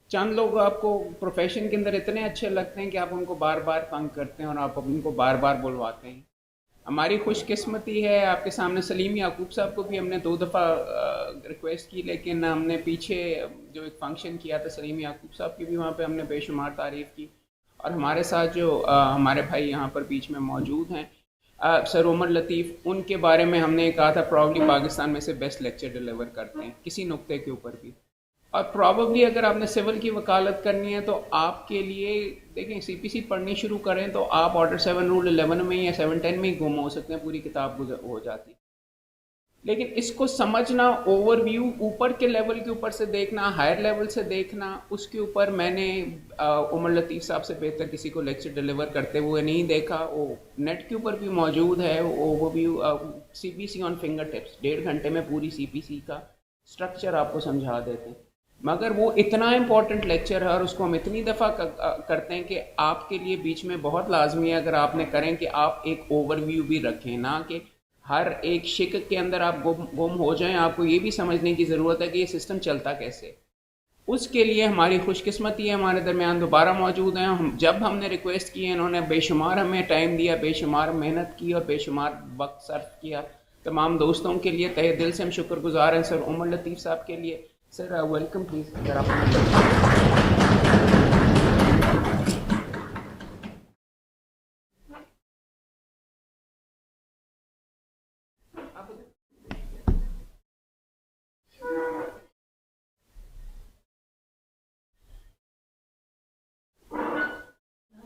चंद लोग आपको प्रोफेशन के अंदर इतने अच्छे लगते हैं कि आप उनको बार बार तंग करते हैं और आप उनको बार बार बुलवाते हैं। हमारी खुशकिस्मती है, आपके सामने सलीम याकूब साहब को भी हमने 2 दफ़ा रिक्वेस्ट की, लेकिन हमने पीछे जो एक फ़ंक्शन किया था सलीम याकूब साहब की भी वहाँ पे हमने बेशुमार तारीफ़ की। और हमारे साथ जो हमारे भाई यहाँ पर बीच में मौजूद हैं, सर उमर लतीफ़, उनके बारे में हमने कहा था प्रॉब्ली पाकिस्तान में से बेस्ट लेक्चर डिलीवर करते हैं किसी नुक्ते के ऊपर भी। और प्रॉबली अगर आपने सिविल की वकालत करनी है तो आपके लिए देखें, सीपीसी पढ़नी शुरू करें तो आप ऑर्डर 7 रूल 11 में या 710 में ही गुम हो सकते हैं, पूरी किताब हो जाती। लेकिन इसको समझना, ओवरव्यू ऊपर के लेवल के ऊपर से देखना, हायर लेवल से देखना, उसके ऊपर मैंने उमर लतीफ़ साहब से बेहतर किसी को लेक्चर डिलीवर करते हुए नहीं देखा। वो नेट के ऊपर भी मौजूद है overview, CPC on finger tips, 1.5 घंटे में पूरी सीपीसी का स्ट्रक्चर आपको समझा देते हैं। मगर वो इतना इम्पॉर्टेंट लेक्चर है और उसको हम इतनी दफ़ा करते हैं कि आपके लिए बीच में बहुत लाजमी है, अगर आपने करें, कि आप एक ओवरव्यू भी रखें, ना कि हर एक शिक के अंदर आप गुम हो जाएं। आपको ये भी समझने की ज़रूरत है कि ये सिस्टम चलता कैसे। उसके लिए हमारी खुशकिस्मती है, हमारे दरमियान दोबारा मौजूद हैं। हम जब हमने रिक्वेस्ट की, इन्होंने बेशुमार हमें टाइम दिया, बेशुमार मेहनत की और बेशुमार वक्त सर्व किया। तमाम दोस्तों के लिए तहे दिल से हम शुक्रगुजार हैं। सर उमर लतीफ़ साहब के लिए सर वेलकम, प्लीज़ अगर आप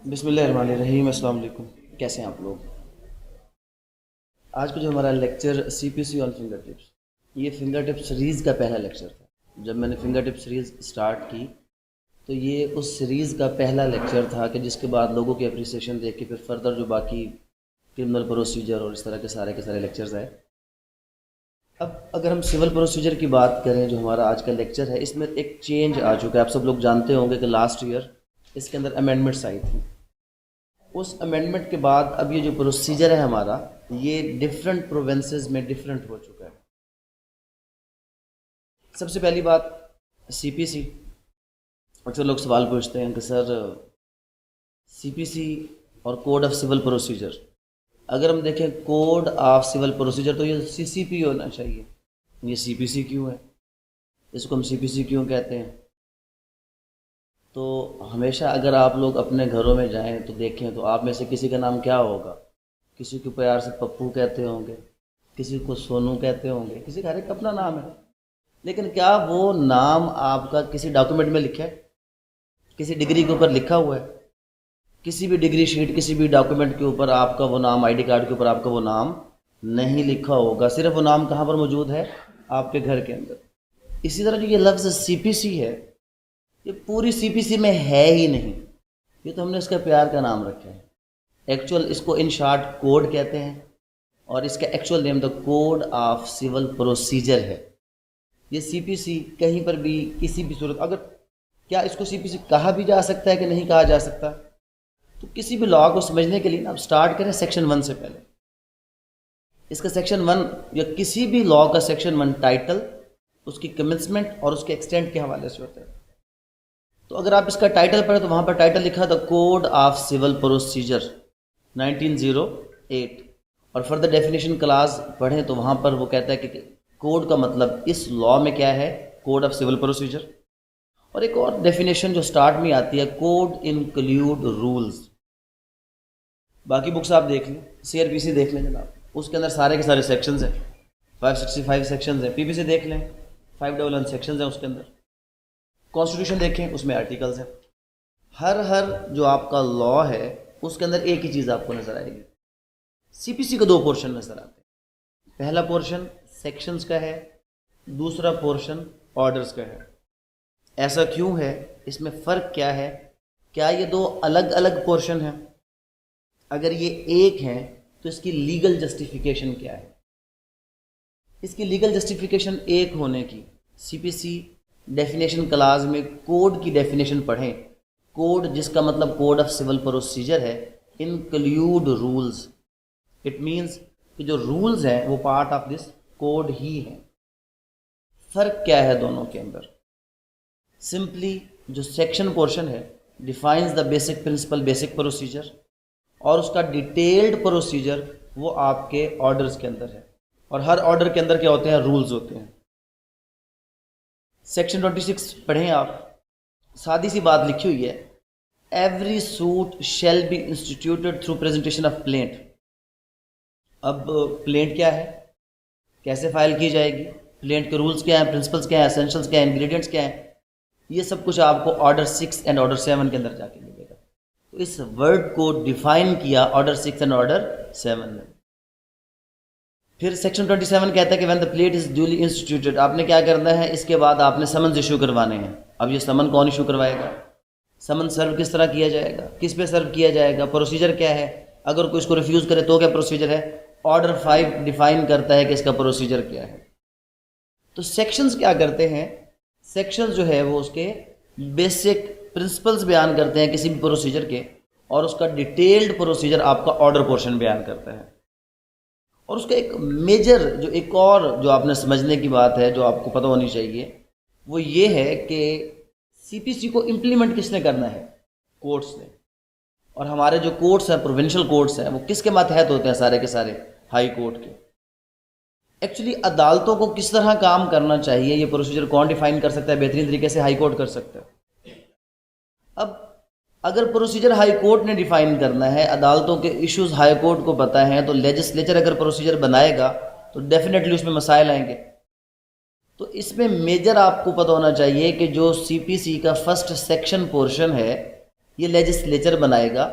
बिस्मिल्लाहिर्रहमानिर्रहीम, अस्सलाम वालेकुम। कैसे हैं आप लोग? आज का जो हमारा lecture CPC on finger tips, ये फिंगर टिप सीरीज़ का पहला लेक्चर था। जब मैंने फिंगर टिप सीरीज़ स्टार्ट की तो ये उस सीरीज़ का पहला लेक्चर था कि जिसके बाद लोगों की अप्रिसिएशन देख के फिर फर्दर जो बाकी क्रिमिनल प्रोसीजर और इस तरह के सारे लेक्चर्स आए। अब अगर हम सिविल प्रोसीजर की बात करें, जो हमारा आज का लेक्चर है, इसमें एक चेंज आ चुका है। आप सब लोग जानते होंगे कि लास्ट ईयर इसके अंदर अमेंडमेंट्स आई थी। उस अमेंडमेंट के बाद अब ये जो प्रोसीजर है हमारा, ये डिफरेंट प्रोविंसेस में डिफरेंट हो चुका है। सबसे पहली बात, सीपीसी। अक्सर लोग सवाल पूछते हैं कि सर सीपीसी और कोड ऑफ सिविल प्रोसीजर, अगर हम देखें कोड ऑफ सिविल प्रोसीजर तो ये सीसीपी होना चाहिए, ये सीपीसी क्यों है? इसको हम सीपीसी क्यों कहते हैं? तो हमेशा अगर आप लोग अपने घरों में जाएं तो देखें तो आप में से किसी का नाम क्या होगा? किसी को प्यार से पप्पू कहते होंगे, किसी को सोनू कहते होंगे, किसी का हर एक अपना नाम है। लेकिन क्या वो नाम आपका किसी डॉक्यूमेंट में लिखा है? किसी डिग्री के ऊपर लिखा हुआ है? किसी भी डिग्री शीट, किसी भी डॉक्यूमेंट के ऊपर आपका वो नाम, आईडी कार्ड के ऊपर आपका वो नाम नहीं लिखा होगा। सिर्फ वो नाम कहाँ पर मौजूद है? आपके घर के अंदर। इसी तरह जो ये लफ्ज़ सीपीसी है, ये पूरी सीपीसी में है ही नहीं। ये तो हमने इसका प्यार का नाम रखा है। एक्चुअल इसको इन शॉर्ट कोड कहते हैं और इसका actual name the code of civil procedure है। ये सीपीसी कहीं पर भी किसी भी सूरत, अगर क्या इसको सीपीसी कहा भी जा सकता है कि नहीं कहा जा सकता? तो किसी भी लॉ को समझने के लिए ना, अब स्टार्ट करें सेक्शन 1 से पहले। इसका सेक्शन 1 या किसी भी लॉ का सेक्शन 1 टाइटल, उसकी कमेंसमेंट और उसके एक्सटेंट के हवाले से होता है। तो अगर आप इसका टाइटल पढ़ें तो वहाँ पर टाइटल लिखा था कोड ऑफ सिविल प्रोसीजर 1908, और फर्दर डेफिनेशन क्लास पढ़ें तो वहाँ पर वो कहता है कि कोड का मतलब इस लॉ में क्या है, कोड ऑफ सिविल प्रोसीजर। और एक और डेफिनेशन जो स्टार्ट में आती है, कोड इंक्लूड रूल्स। बाकी बुक्स आप देख लें, सीआरपीसी देख लें जनाब, उसके अंदर सारे के सारे सेक्शंस हैं, 565 सेक्शंस हैं। पीपीसी देख लें, 511 सेक्शंस हैं उसके अंदर। कॉन्स्टिट्यूशन देखें, उसमें आर्टिकल्स हैं। हर जो आपका लॉ है उसके अंदर एक ही चीज़ आपको नज़र आएगी। सीपीसी के 2 पोर्शन नज़र आते हैं। पहला पोर्शन सेक्शंस का है, दूसरा पोर्शन ऑर्डर्स का है। ऐसा क्यों है? इसमें फ़र्क क्या है? क्या ये 2 अलग अलग पोर्शन हैं? अगर ये एक हैं तो इसकी लीगल जस्टिफिकेशन क्या है? इसकी लीगल जस्टिफिकेशन एक होने की, सीपीसी डेफिनेशन क्लास में कोड की डेफिनेशन पढ़ें। कोड जिसका मतलब कोड ऑफ सिविल प्रोसीजर है, इंक्लूड रूल्स। इट मीन्स कि जो रूल्स हैं वो पार्ट ऑफ दिस कोड ही है। फ़र्क क्या है दोनों के अंदर? सिंपली जो सेक्शन पोर्शन है defines the basic principle basic procedure, और उसका डिटेल्ड प्रोसीजर वो आपके ऑर्डर्स के अंदर है। और हर ऑर्डर के अंदर क्या होते हैं, रूल्स होते हैं। सेक्शन 26 पढ़ें आप, सादी सी बात लिखी हुई है, every suit shall be instituted through presentation of plaint. अब प्लेंट क्या है, कैसे फाइल की जाएगी, प्लेंट के रूल्स क्या हैं, प्रिंसिपल्स क्या हैं, एसेंशियल्स क्या हैं, इंग्रेडिएंट्स क्या हैं, ये सब कुछ आपको ऑर्डर 6 एंड ऑर्डर 7 के अंदर जाके मिलेगा। तो इस वर्ड को डिफाइन किया ऑर्डर 6 एंड ऑर्डर 7 ने। फिर सेक्शन 27 कहता है कि when the plate is duly instituted, आपने क्या करना है, इसके बाद आपने समन्स इशू करवाने हैं। अब ये समन कौन इशू करवाएगा, समन सर्व किस तरह किया जाएगा, किस पे सर्व किया जाएगा, प्रोसीजर क्या है, अगर कोई इसको रिफ्यूज़ करे तो क्या प्रोसीजर है। ऑर्डर 5 डिफाइन करता है कि इसका प्रोसीजर क्या है। तो सेक्शंस क्या करते हैं, सेक्शंस जो है वो उसके बेसिक प्रिंसिपल्स बयान करते हैं किसी भी प्रोसीजर के, और उसका डिटेल्ड प्रोसीजर आपका ऑर्डर पोर्शन बयान करता है। और उसका एक मेजर जो एक और जो आपने समझने की बात है, जो आपको पता होनी चाहिए, वो ये है कि सीपीसी को इम्प्लीमेंट किसने करना है, कोर्ट्स ने। और हमारे जो कोर्ट्स हैं, प्रोविंशियल कोर्ट्स हैं, वो किसके मातहत होते हैं, सारे के सारे हाई कोर्ट के। एक्चुअली अदालतों को किस तरह काम करना चाहिए, ये प्रोसीजर कौन डिफाइन कर सकता है, बेहतरीन तरीके से हाई कोर्ट कर सकता है। अब अगर प्रोसीजर हाई कोर्ट ने डिफाइन करना है, अदालतों के इश्यूज हाई कोर्ट को पता है, तो लेजिस्लेचर अगर प्रोसीजर बनाएगा तो डेफिनेटली उसमें मसाइल आएंगे। तो इसमें मेजर आपको पता होना चाहिए कि जो सीपीसी का फर्स्ट सेक्शन पोर्शन है, ये लेजिस्लेचर बनाएगा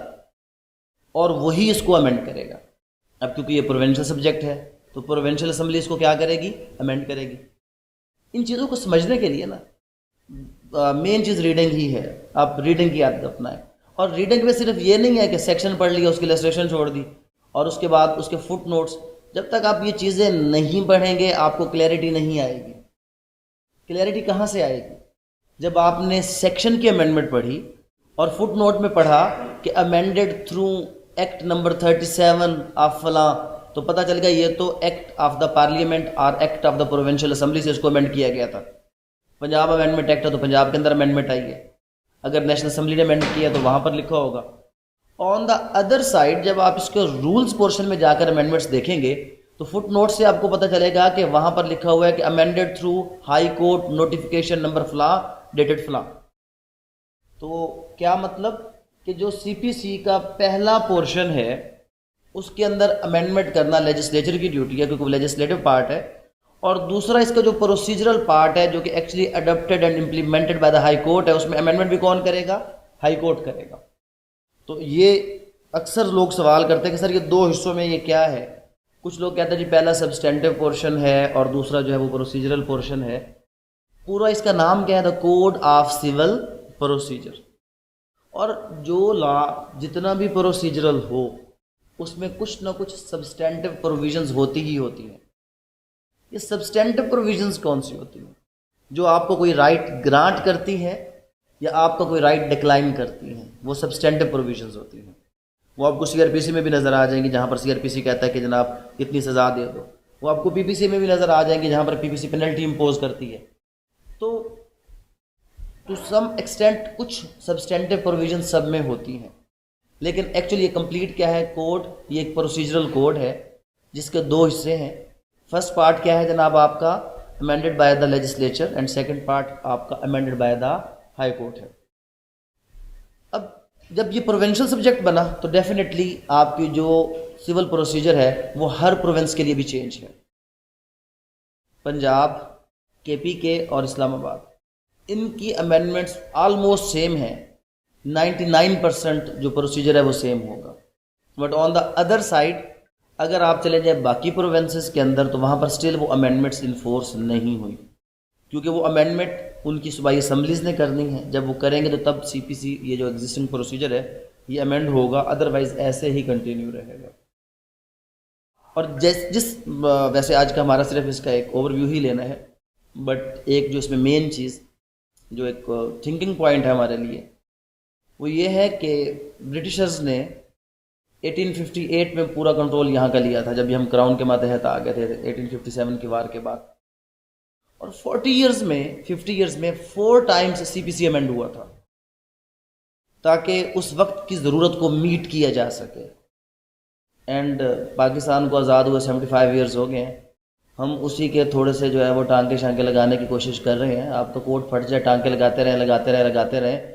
और वही इसको अमेंड करेगा। अब क्योंकि ये प्रोविंशियल सब्जेक्ट है, तो प्रोविंशियल असेंबली इसको क्या करेगी, अमेंड करेगी। इन चीज़ों को समझने के लिए ना मेन चीज़ रीडिंग ही है। आप रीडिंग की आदत अपनाएं। और रीडिंग में सिर्फ ये नहीं है कि सेक्शन पढ़ लिया, उसकी इलस्ट्रेशन छोड़ दी और उसके बाद उसके फुट नोट्स। जब तक आप ये चीज़ें नहीं पढ़ेंगे आपको क्लैरिटी नहीं आएगी। क्लैरिटी कहाँ से आएगी, जब आपने सेक्शन की अमेंडमेंट पढ़ी और फुट नोट में पढ़ा कि amended through act number 37 of फलां, तो पता चल गया ये तो एक्ट ऑफ द पार्लियामेंट और act of the provincial assembly से इसको अमेंड किया गया था। पंजाब अमेंडमेंट एक्ट है तो पंजाब के अंदर अमेंडमेंट आई है, अगर नेशनल असेंबली ने अमेंड किया तो वहाँ पर लिखा होगा। ऑन द अदर साइड जब आप इसके रूल्स पोर्शन में जाकर अमेंडमेंट्स देखेंगे तो फुट नोट से आपको पता चलेगा कि वहाँ पर लिखा हुआ है कि amended through high court notification number फला डेटेड फला। तो क्या मतलब कि जो सीपीसी का पहला पोर्शन है उसके अंदर अमेंडमेंट करना लेजिस्लेचर की ड्यूटी है, क्योंकि वो लेजिस्लेटिव पार्ट है। और दूसरा इसका जो प्रोसीजरल पार्ट है जो कि actually adopted and implemented by the high court है, उसमें अमेंडमेंट भी कौन करेगा, हाई कोर्ट करेगा। तो ये अक्सर लोग सवाल करते हैं कि सर ये दो हिस्सों में ये क्या है। कुछ लोग कहते हैं जी पहला सब्सटेंटिव पोर्शन है और दूसरा जो है वो प्रोसीजरल पोर्शन है। पूरा इसका नाम क्या है, the code of civil procedure. और जो लॉ जितना भी प्रोसीजरल हो उसमें कुछ ना कुछ सब्सटेंटिव प्रोविजंस होती ही होती हैं। ये सब्सटेंटिव प्रोविजंस कौन सी होती हैं, जो आपको कोई राइट ग्रांट करती है या आपका कोई राइट डिक्लाइन करती हैं, वो सब्सटेंटिव प्रोविजंस होती हैं। वो आपको सीआरपीसी में भी नज़र आ जाएंगी, जहाँ पर सीआरपीसी कहता है कि जनाब इतनी सज़ा दे दो। वो आपको पीपीसी में भी नज़र आ जाएंगी, जहाँ पर पीपीसी पेनल्टी इम्पोज करती है। तो टू सम एक्सटेंट कुछ सब्सटेंटिव प्रोविजन सब में होती हैं, लेकिन एक्चुअली ये कंप्लीट क्या है, कोड, ये एक प्रोसीजरल कोड है जिसके दो हिस्से हैं। फर्स्ट पार्ट क्या है जनाब आपका, amended by the legislature, and second part आपका amended by the high court है। अब जब ये प्रोविंशियल सब्जेक्ट बना तो डेफिनेटली आपकी जो सिविल प्रोसीजर है वो हर प्रोविंस के लिए भी चेंज है। पंजाब, केपीके और इस्लामाबाद, इनकी अमेंडमेंट्स ऑलमोस्ट सेम है। 99% जो प्रोसीजर है वो सेम होगा। But on the other side अगर आप चले जाए बाकी प्रोविंसेस के अंदर तो वहाँ पर स्टिल वो अमेंडमेंट्स इन्फोर्स नहीं हुई, क्योंकि वो अमेंडमेंट उनकी सूबाई असम्बलीज़ ने करनी है। जब वो करेंगे तो तब सीपीसी ये जो एग्जिस्टिंग प्रोसीजर है ये अमेंड होगा, अदरवाइज ऐसे ही कंटिन्यू रहेगा। और जिस वैसे आज का हमारा सिर्फ इसका एक ओवरव्यू ही लेना है, बट एक जो इसमें मेन चीज़ जो एक थिंकिंग पॉइंट है हमारे लिए वो ये है कि ब्रिटिशर्स ने 1858 में पूरा कंट्रोल यहाँ का लिया था, जब भी हम क्राउन के मातहत आ गए थे 1857 की वार के बाद। और 40 ईयर्स में 50 ईयर्स में 4 टाइम्स CPC अमेंड हुआ था, ताकि उस वक्त की ज़रूरत को मीट किया जा सके। एंड पाकिस्तान को आज़ाद हुए 75 ईयर्स हो गए हैं, हम उसी के थोड़े से जो है वो टांके शांके लगाने की कोशिश कर रहे हैं। आपका कोट फट जाए, टांके लगाते रहें लगाते रहें लगाते रहें,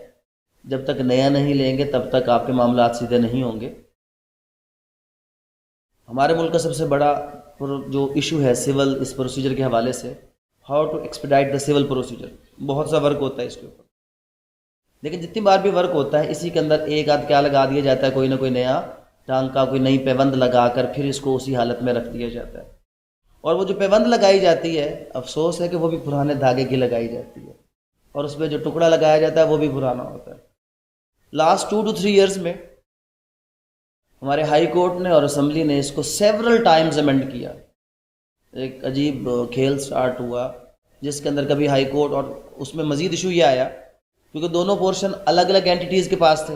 जब तक नया नहीं लेंगे तब तक आपके मामला सीधे नहीं होंगे। हमारे मुल्क का सबसे बड़ा जो इशू है सिविल इस प्रोसीजर के हवाले से, how to expedite the civil procedure. बहुत सा वर्क होता है इसके ऊपर, लेकिन जितनी बार भी वर्क होता है इसी के अंदर एक आध क्या लगा दिया जाता है, कोई ना कोई नया टांका, कोई नई पैबंद लगाकर फिर इसको उसी हालत में रख दिया जाता है। और वो जो पैबंद लगाई जाती है, अफसोस है कि वो भी पुराने धागे की लगाई जाती है, और उसमें जो टुकड़ा लगाया जाता है वो भी पुराना होता है। लास्ट 2 to 3 ईयर्स में हमारे हाई कोर्ट ने और असेंबली ने इसको सेवरल टाइम्स अमेंड किया। एक अजीब खेल स्टार्ट हुआ जिसके अंदर कभी हाई कोर्ट, और उसमें मज़ीद इशू ये आया क्योंकि दोनों पोर्शन अलग अलग एंटिटीज़ के पास थे।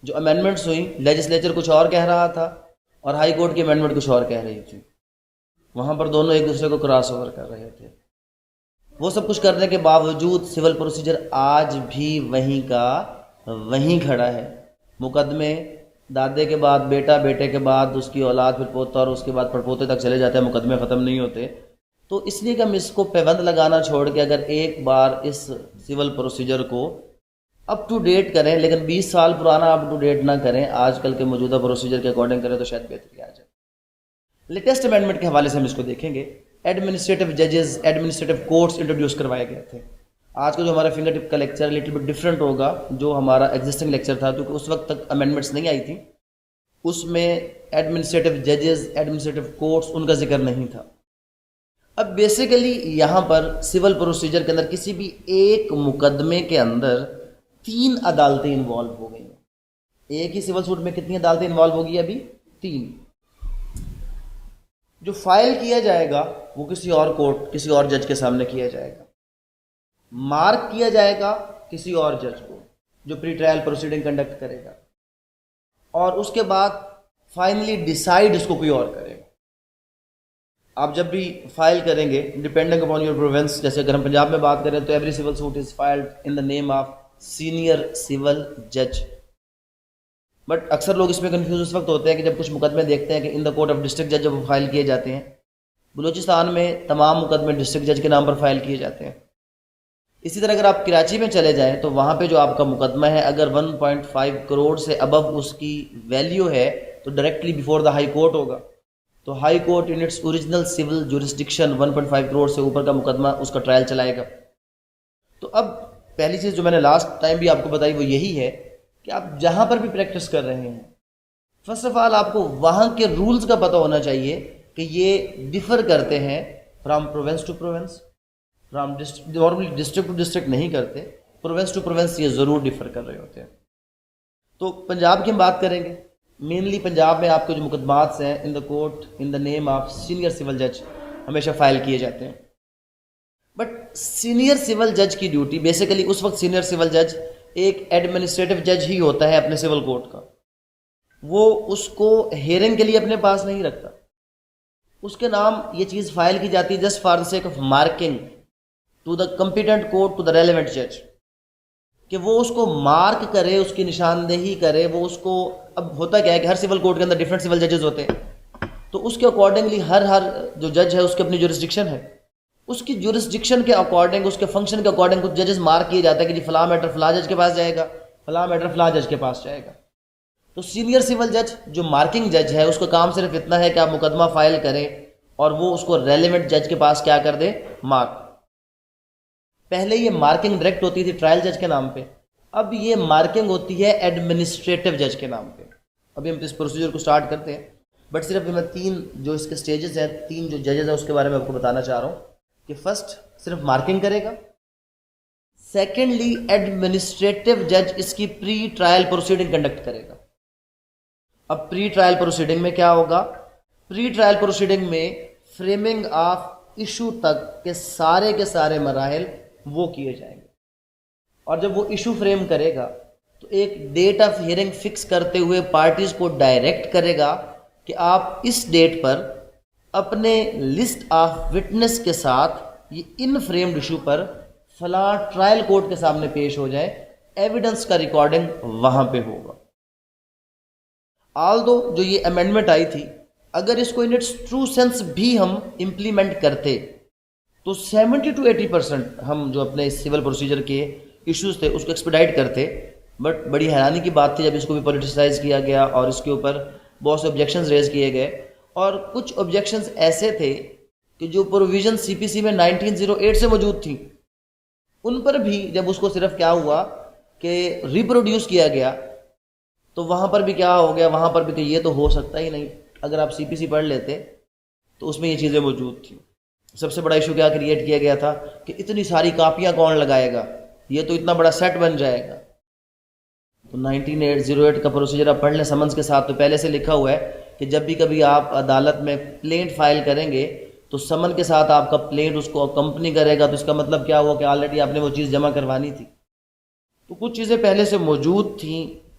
जो अमेंडमेंट्स हुई, लेजिस्लेचर कुछ और कह रहा था और हाई कोर्ट की अमेंडमेंट कुछ और कह रही थी। वहाँ पर दोनों एक दूसरे को क्रॉस ओवर कर रहे थे। वो सब कुछ करने के बावजूद सिविल प्रोसीजर आज भी वहीं का वहीं खड़ा है। मुकदमे दादे के बाद बेटा, बेटे के बाद उसकी औलाद, फिर पोता, और उसके बाद पड़पोते तक चले जाते हैं, मुकदमे ख़त्म नहीं होते। तो इसलिए कि हम इसको पैबंद लगाना छोड़ के अगर एक बार इस सिविल प्रोसीजर को अप टू डेट करें, लेकिन 20 साल पुराना अप टू डेट ना करें, आजकल के मौजूदा प्रोसीजर के अकॉर्डिंग करें तो शायद बेहतरी आ जाए। लेटेस्ट अमेंडमेंट के हवाले से हम इसको देखेंगे। एडमिनिस्ट्रेटिव जजेस, एडमिनिस्ट्रेटिव कोर्ट्स इंट्रोड्यूस करवाए गए थे। आज का जो हमारा फिंगर टिप का लेक्चर लिटिल बिट डिफरेंट होगा जो हमारा एग्जिस्टिंग लेक्चर था, क्योंकि उस वक्त तक अमेंडमेंट्स नहीं आई थी। उसमें एडमिनिस्ट्रेटिव जजेस, एडमिनिस्ट्रेटिव कोर्ट्स, उनका जिक्र नहीं था। अब बेसिकली यहाँ पर सिविल प्रोसीजर के अंदर किसी भी एक मुकदमे के अंदर 3 अदालतें इन्वॉल्व हो गई हैं। एक ही सिविल सूट में कितनी अदालतें इन्वॉल्व होगी? अभी 3। जो फाइल किया जाएगा वो किसी और कोर्ट, किसी और जज के सामने किया जाएगा। मार्क किया जाएगा किसी और जज को जो प्री ट्रायल प्रोसीडिंग कंडक्ट करेगा, और उसके बाद फाइनली डिसाइड इसको कोई और करेगा। आप जब भी फाइल करेंगे, डिपेंडिंग अपॉन योर प्रोविंस, जैसे अगर हम पंजाब में बात करें तो every civil suit is filed in the name of senior civil जज। बट अक्सर लोग इसमें कंफ्यूज उस वक्त होते हैं कि जब कुछ मुकदमे देखते हैं कि इन द कोर्ट ऑफ डिस्ट्रिक्ट जज जब फाइल किए जाते हैं। बलूचिस्तान में तमाम मुकदमे डिस्ट्रिक्ट जज के नाम पर फाइल किए जाते हैं। इसी तरह अगर आप कराची में चले जाएं तो वहाँ पे जो आपका मुकदमा है, अगर 1.5 करोड़ से अबव उसकी वैल्यू है तो directly before the high court होगा। तो high court in its original civil jurisdiction 1.5 crore से ऊपर का मुकदमा उसका ट्रायल चलाएगा। तो अब पहली चीज़ जो मैंने लास्ट टाइम भी आपको बताई वो यही है कि आप जहाँ पर भी प्रैक्टिस कर रहे हैं, फर्स्ट ऑफ ऑल आपको वहाँ के रूल्स का पता होना चाहिए कि ये डिफ़र करते हैं from province to province, from normally district to district नहीं करते, प्रोविंस टू प्रोविंस ये ज़रूर डिफ़र कर रहे होते हैं। तो पंजाब की हम बात करेंगे। मेनली पंजाब में आपके जो मुकदमात हैं in the court in the name of senior civil जज हमेशा फाइल किए जाते हैं। बट सीनियर सिविल जज की ड्यूटी बेसिकली उस वक्त सीनियर सिविल जज एक एडमिनिस्ट्रेटिव जज ही होता है अपने सिविल कोर्ट का। वो उसको हेयरिंग के लिए अपने पास नहीं रखता, उसके नाम ये चीज़ फाइल की जाती है just for the sake of marking to the competent court to the relevant जज, कि वो उसको मार्क करे, उसकी निशानदेही करे। वो उसको, अब होता क्या है कि हर सिविल कोर्ट के अंदर डिफरेंट सिविल जजेस होते हैं, तो उसके अकॉर्डिंगली हर जो जज है उसकी अपनी जुरिस्डिक्शन है। उसकी जुरिस्डिक्शन के अकॉर्डिंग, उसके फंक्शन के अकॉर्डिंग कुछ जजेस मार्क किए जाते हैं कि जी फला मैटर फला जज के पास जाएगा, फला मैटर फला जज के पास जाएगा। तो सीनियर सिविल जज जो मार्किंग जज है उसका काम सिर्फ इतना है कि आप मुकदमा फाइल करें और वो उसको रेलेवेंट जज के पास क्या कर दे, मार्क। पहले ये मार्किंग डायरेक्ट होती थी ट्रायल जज के नाम पे, अब ये मार्किंग होती है एडमिनिस्ट्रेटिव जज के नाम पे। अभी हम इस प्रोसीजर को स्टार्ट करते हैं, बट सिर्फ मैं 3 जो इसके स्टेजेस हैं, 3 जो जजेस हैं उसके बारे में आपको बताना चाह रहा हूँ कि फर्स्ट सिर्फ मार्किंग करेगा, सेकेंडली एडमिनिस्ट्रेटिव जज इसकी प्री ट्रायल प्रोसीडिंग कंडक्ट करेगा। अब प्री ट्रायल प्रोसीडिंग में क्या होगा? प्री ट्रायल प्रोसीडिंग में फ्रेमिंग ऑफ इशू तक के सारे मराहिल वो किए जाएंगे, और जब वो इशू फ्रेम करेगा तो एक डेट ऑफ हियरिंग फिक्स करते हुए पार्टीज को डायरेक्ट करेगा कि आप इस डेट पर अपने लिस्ट ऑफ विटनेस के साथ ये इन फ्रेम्ड इशू पर फला ट्रायल कोर्ट के सामने पेश हो जाए, एविडेंस का रिकॉर्डिंग वहां पे होगा। ऑल दो जो ये अमेंडमेंट आई थी, अगर इसको इन इट्स ट्रू सेंस भी हम इम्प्लीमेंट करते तो 70 to 80% हम जो अपने सिविल प्रोसीजर के इश्यूज थे उसको एक्सपेडाइट करते। बट बड़ी हैरानी की बात थी जब इसको भी पॉलिटिसाइज किया गया और इसके ऊपर बहुत से ऑब्जेक्शंस रेज किए गए, और कुछ ऑब्जेक्शंस ऐसे थे कि जो प्रोविजन सीपीसी में 1908 से मौजूद थी, उन पर भी जब उसको सिर्फ क्या हुआ कि रिप्रोड्यूस किया गया, तो वहाँ पर भी क्या हो गया, वहाँ पर भी कि ये तो हो सकता ही नहीं। अगर आप सीपीसी पढ़ लेते तो उसमें ये चीज़ें मौजूद थी। सबसे बड़ा इशू क्या क्रिएट किया गया था कि इतनी सारी कापियाँ कौन लगाएगा, ये तो इतना बड़ा सेट बन जाएगा। तो 1908 का प्रोसीजर आप पढ़ लें समन्स के साथ, तो पहले से लिखा हुआ है कि जब भी कभी आप अदालत में प्लेंट फाइल करेंगे तो समन के साथ आपका प्लेंट उसको कंपनी करेगा। तो इसका मतलब क्या हुआ कि ऑलरेडी आपने वो चीज़ जमा करवानी थी। तो कुछ चीज़ें पहले से मौजूद थी,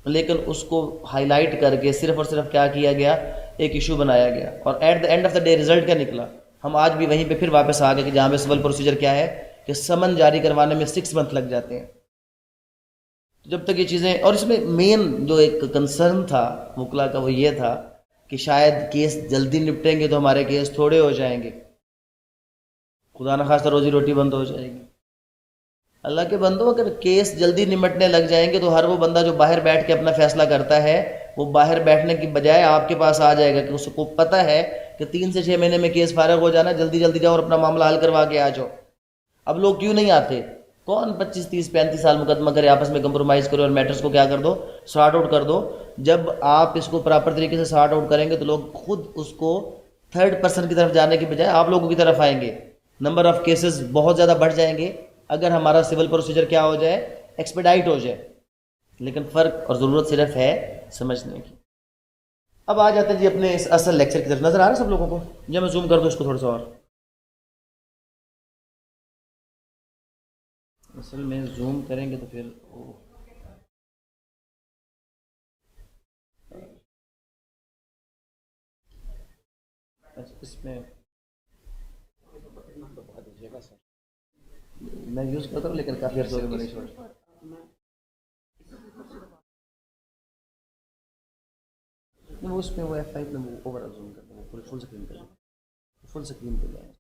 लेकिन उसको हाईलाइट करके सिर्फ और सिर्फ क्या किया गया, एक इशू बनाया गया। और at the end of the day result क्या निकला, हम आज भी वहीं पे फिर वापस आ गए कि जहाँ पे सिविल प्रोसीजर क्या है कि समन जारी करवाने में 6 मंथ लग जाते हैं। तो जब तक ये चीज़ें, और इसमें मेन जो एक कंसर्न था मुकला का वो ये था कि शायद केस जल्दी निपटेंगे तो हमारे केस थोड़े हो जाएंगे, खुदा न खास्ता रोजी रोटी बंद हो जाएगी। अल्लाह के बंदो, अगर केस जल्दी निपटने लग जाएंगे तो हर वो बंदा जो बाहर बैठ के अपना फैसला करता है वो बाहर बैठने की बजाय आपके पास आ जाएगा कि उसको पता है कि 3 से 6 महीने में केस फारग हो जाना, जल्दी जल्दी जाओ और अपना मामला हल करवा के आ जाओ। अब लोग क्यों नहीं आते? कौन 25, 30, 35 साल मुकदमा करे, आपस में कंप्रोमाइज़ करो और मैटर्स को क्या कर दो, सॉर्ट आउट कर दो। जब आप इसको प्रॉपर तरीके से सॉर्ट आउट करेंगे तो लोग खुद उसको थर्ड पर्सन की तरफ जाने की बजाय आप लोगों की तरफ आएंगे। नंबर ऑफ केसेस बहुत ज़्यादा बढ़ जाएंगे अगर हमारा सिविल प्रोसीजर क्या हो जाए, एक्सपेडाइट हो जाए। लेकिन फ़र्क और ज़रूरत सिर्फ है समझने की। अब आ जाते हैं जी अपने इस असल लेक्चर की तरफ। नज़र आ रहा है सब लोगों को? जब मैं जूम कर दूँ इसको थोड़ा सा और, असल में जूम करेंगे तो फिर इसमें मैं यूज़ करता हूँ लेकिन काफ़ी अर्से हो गए मैंने छोड़। वो उसमें वो F5 में वो ओवर जूम करता हूँ, पूरी फुल स्क्रीन पे, फुल स्क्रीन पे जाए।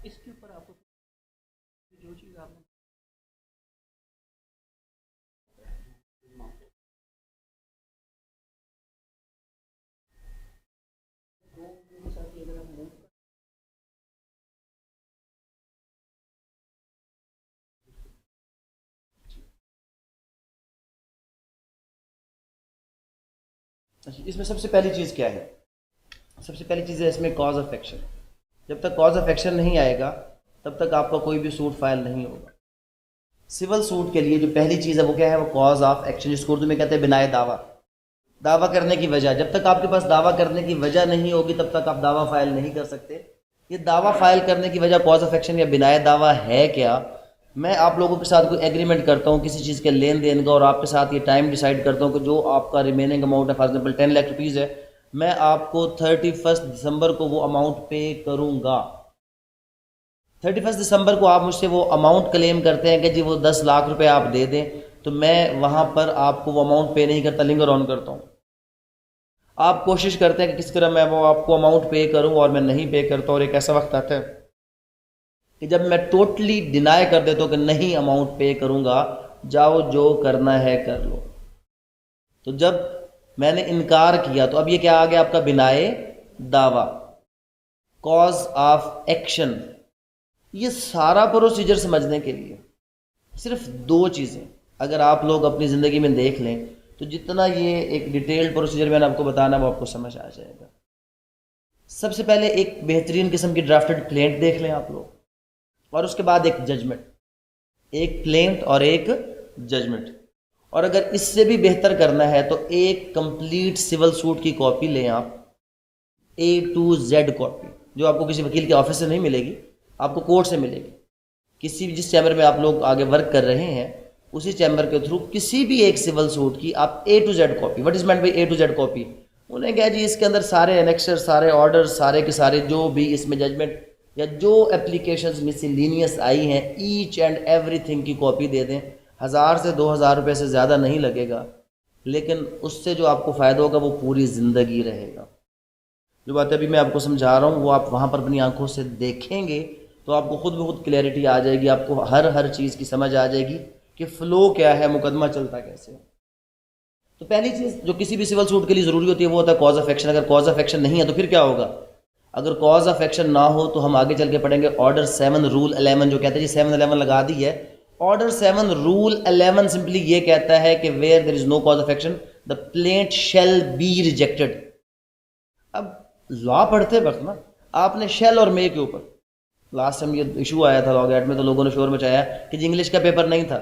इसके ऊपर आपको जो चीज़ आपने इसमें सबसे पहली चीज़ क्या है? सबसे पहली चीज़ है इसमें कॉज ऑफ एक्शन। जब तक कॉज ऑफ एक्शन नहीं आएगा तब तक आपका कोई भी सूट फाइल नहीं होगा। सिविल सूट के लिए जो पहली चीज़ है वो क्या है? वो कॉज ऑफ एक्शन, जिसको उर्दू में कहते हैं बिनाए दावा। दावा करने की वजह, जब तक आपके पास दावा करने की वजह नहीं होगी तब तक आप दावा फाइल नहीं कर सकते। ये दावा फाइल करने की वजह कॉज ऑफ एक्शन या बिनाए दावा है क्या? मैं आप लोगों के साथ कोई एग्रीमेंट करता हूँ किसी चीज़ के लेन देन का, और आपके साथ ये टाइम डिसाइड करता हूँ कि जो आपका रिमेनिंग अमाउंट है, फॉर एग्जाम्पल 10 लाख रुपीज़ है, मैं आपको 31 दिसंबर को वो अमाउंट पे करूँगा। 31 दिसंबर को आप मुझसे वो अमाउंट क्लेम करते हैं कि जी वो 10 लाख रुपए आप दे दें, तो मैं वहाँ पर आपको वो अमाउंट पे नहीं करता, लिंगर ऑन करता हूँ। आप कोशिश करते हैं कि किस तरह मैं वो आपको अमाउंट पे करूँ और मैं नहीं पे करता, और एक ऐसा वक्त आता है कि जब मैं टोटली डिनाई कर देता हूँ कि नहीं अमाउंट पे करूँगा, जाओ जो करना है कर लो। तो जब मैंने इनकार किया तो अब ये क्या आ गया आपका बिनाए दावा, कॉज ऑफ एक्शन। ये सारा प्रोसीजर समझने के लिए सिर्फ 2 चीज़ें अगर आप लोग अपनी ज़िंदगी में देख लें तो जितना ये एक डिटेल्ड प्रोसीजर मैंने आपको बताना वो आपको समझ आ जाएगा। सबसे पहले एक बेहतरीन किस्म की ड्राफ्टेड प्लेंट देख लें आप लोग, और उसके बाद एक जजमेंट, एक प्लेंट और एक जजमेंट। और अगर इससे भी बेहतर करना है तो एक कंप्लीट सिविल सूट की कॉपी लें आप, A to Z कॉपी, जो आपको किसी वकील के ऑफिस से नहीं मिलेगी, आपको कोर्ट से मिलेगी। किसी भी जिस चैम्बर में आप लोग आगे वर्क कर रहे हैं उसी चैम्बर के थ्रू किसी भी एक सिविल सूट की आप A to Z copy, what is meant by A to Z copy, उन्हें क्या जी इसके अंदर सारे एनेक्सर, सारे ऑर्डर, सारे के सारे जो भी इसमें जजमेंट या जो एप्लीकेशंस मिसलिनियस आई हैं, ईच एंड एवरीथिंग की कॉपी दे दें। 1000 से 2000 रुपये से ज़्यादा नहीं लगेगा, लेकिन उससे जो आपको फ़ायदा होगा वो पूरी ज़िंदगी रहेगा। जो बातें अभी मैं आपको समझा रहा हूँ वो आप वहाँ पर अपनी आंखों से देखेंगे तो आपको खुद ब खुद क्लैरिटी आ जाएगी, आपको हर चीज़ की समझ आ जाएगी कि फ़्लो क्या है, मुकदमा चलता कैसे है। तो पहली चीज़ जो किसी भी सिविल सूट के लिए ज़रूरी होती है वो होता है कॉज ऑफ एक्शन। अगर कॉज ऑफ एक्शन नहीं है तो फिर क्या होगा? अगर कॉज ऑफ एक्शन ना हो तो हम आगे चल के पढ़ेंगे ऑर्डर 7 रूल 11, जो कहते हैं जी 7-11 लगा दी है। ऑर्डर 7 रूल 11 सिंपली ये कहता है कि where there is no cause of action the plaint shall be rejected. अब लॉ पढ़ते वक्त ना आपने शैल और मे के ऊपर, लास्ट टाइम ये इशू आया था लॉ गेट में तो लोगों ने शोर मचाया कि जी इंग्लिश का पेपर नहीं था।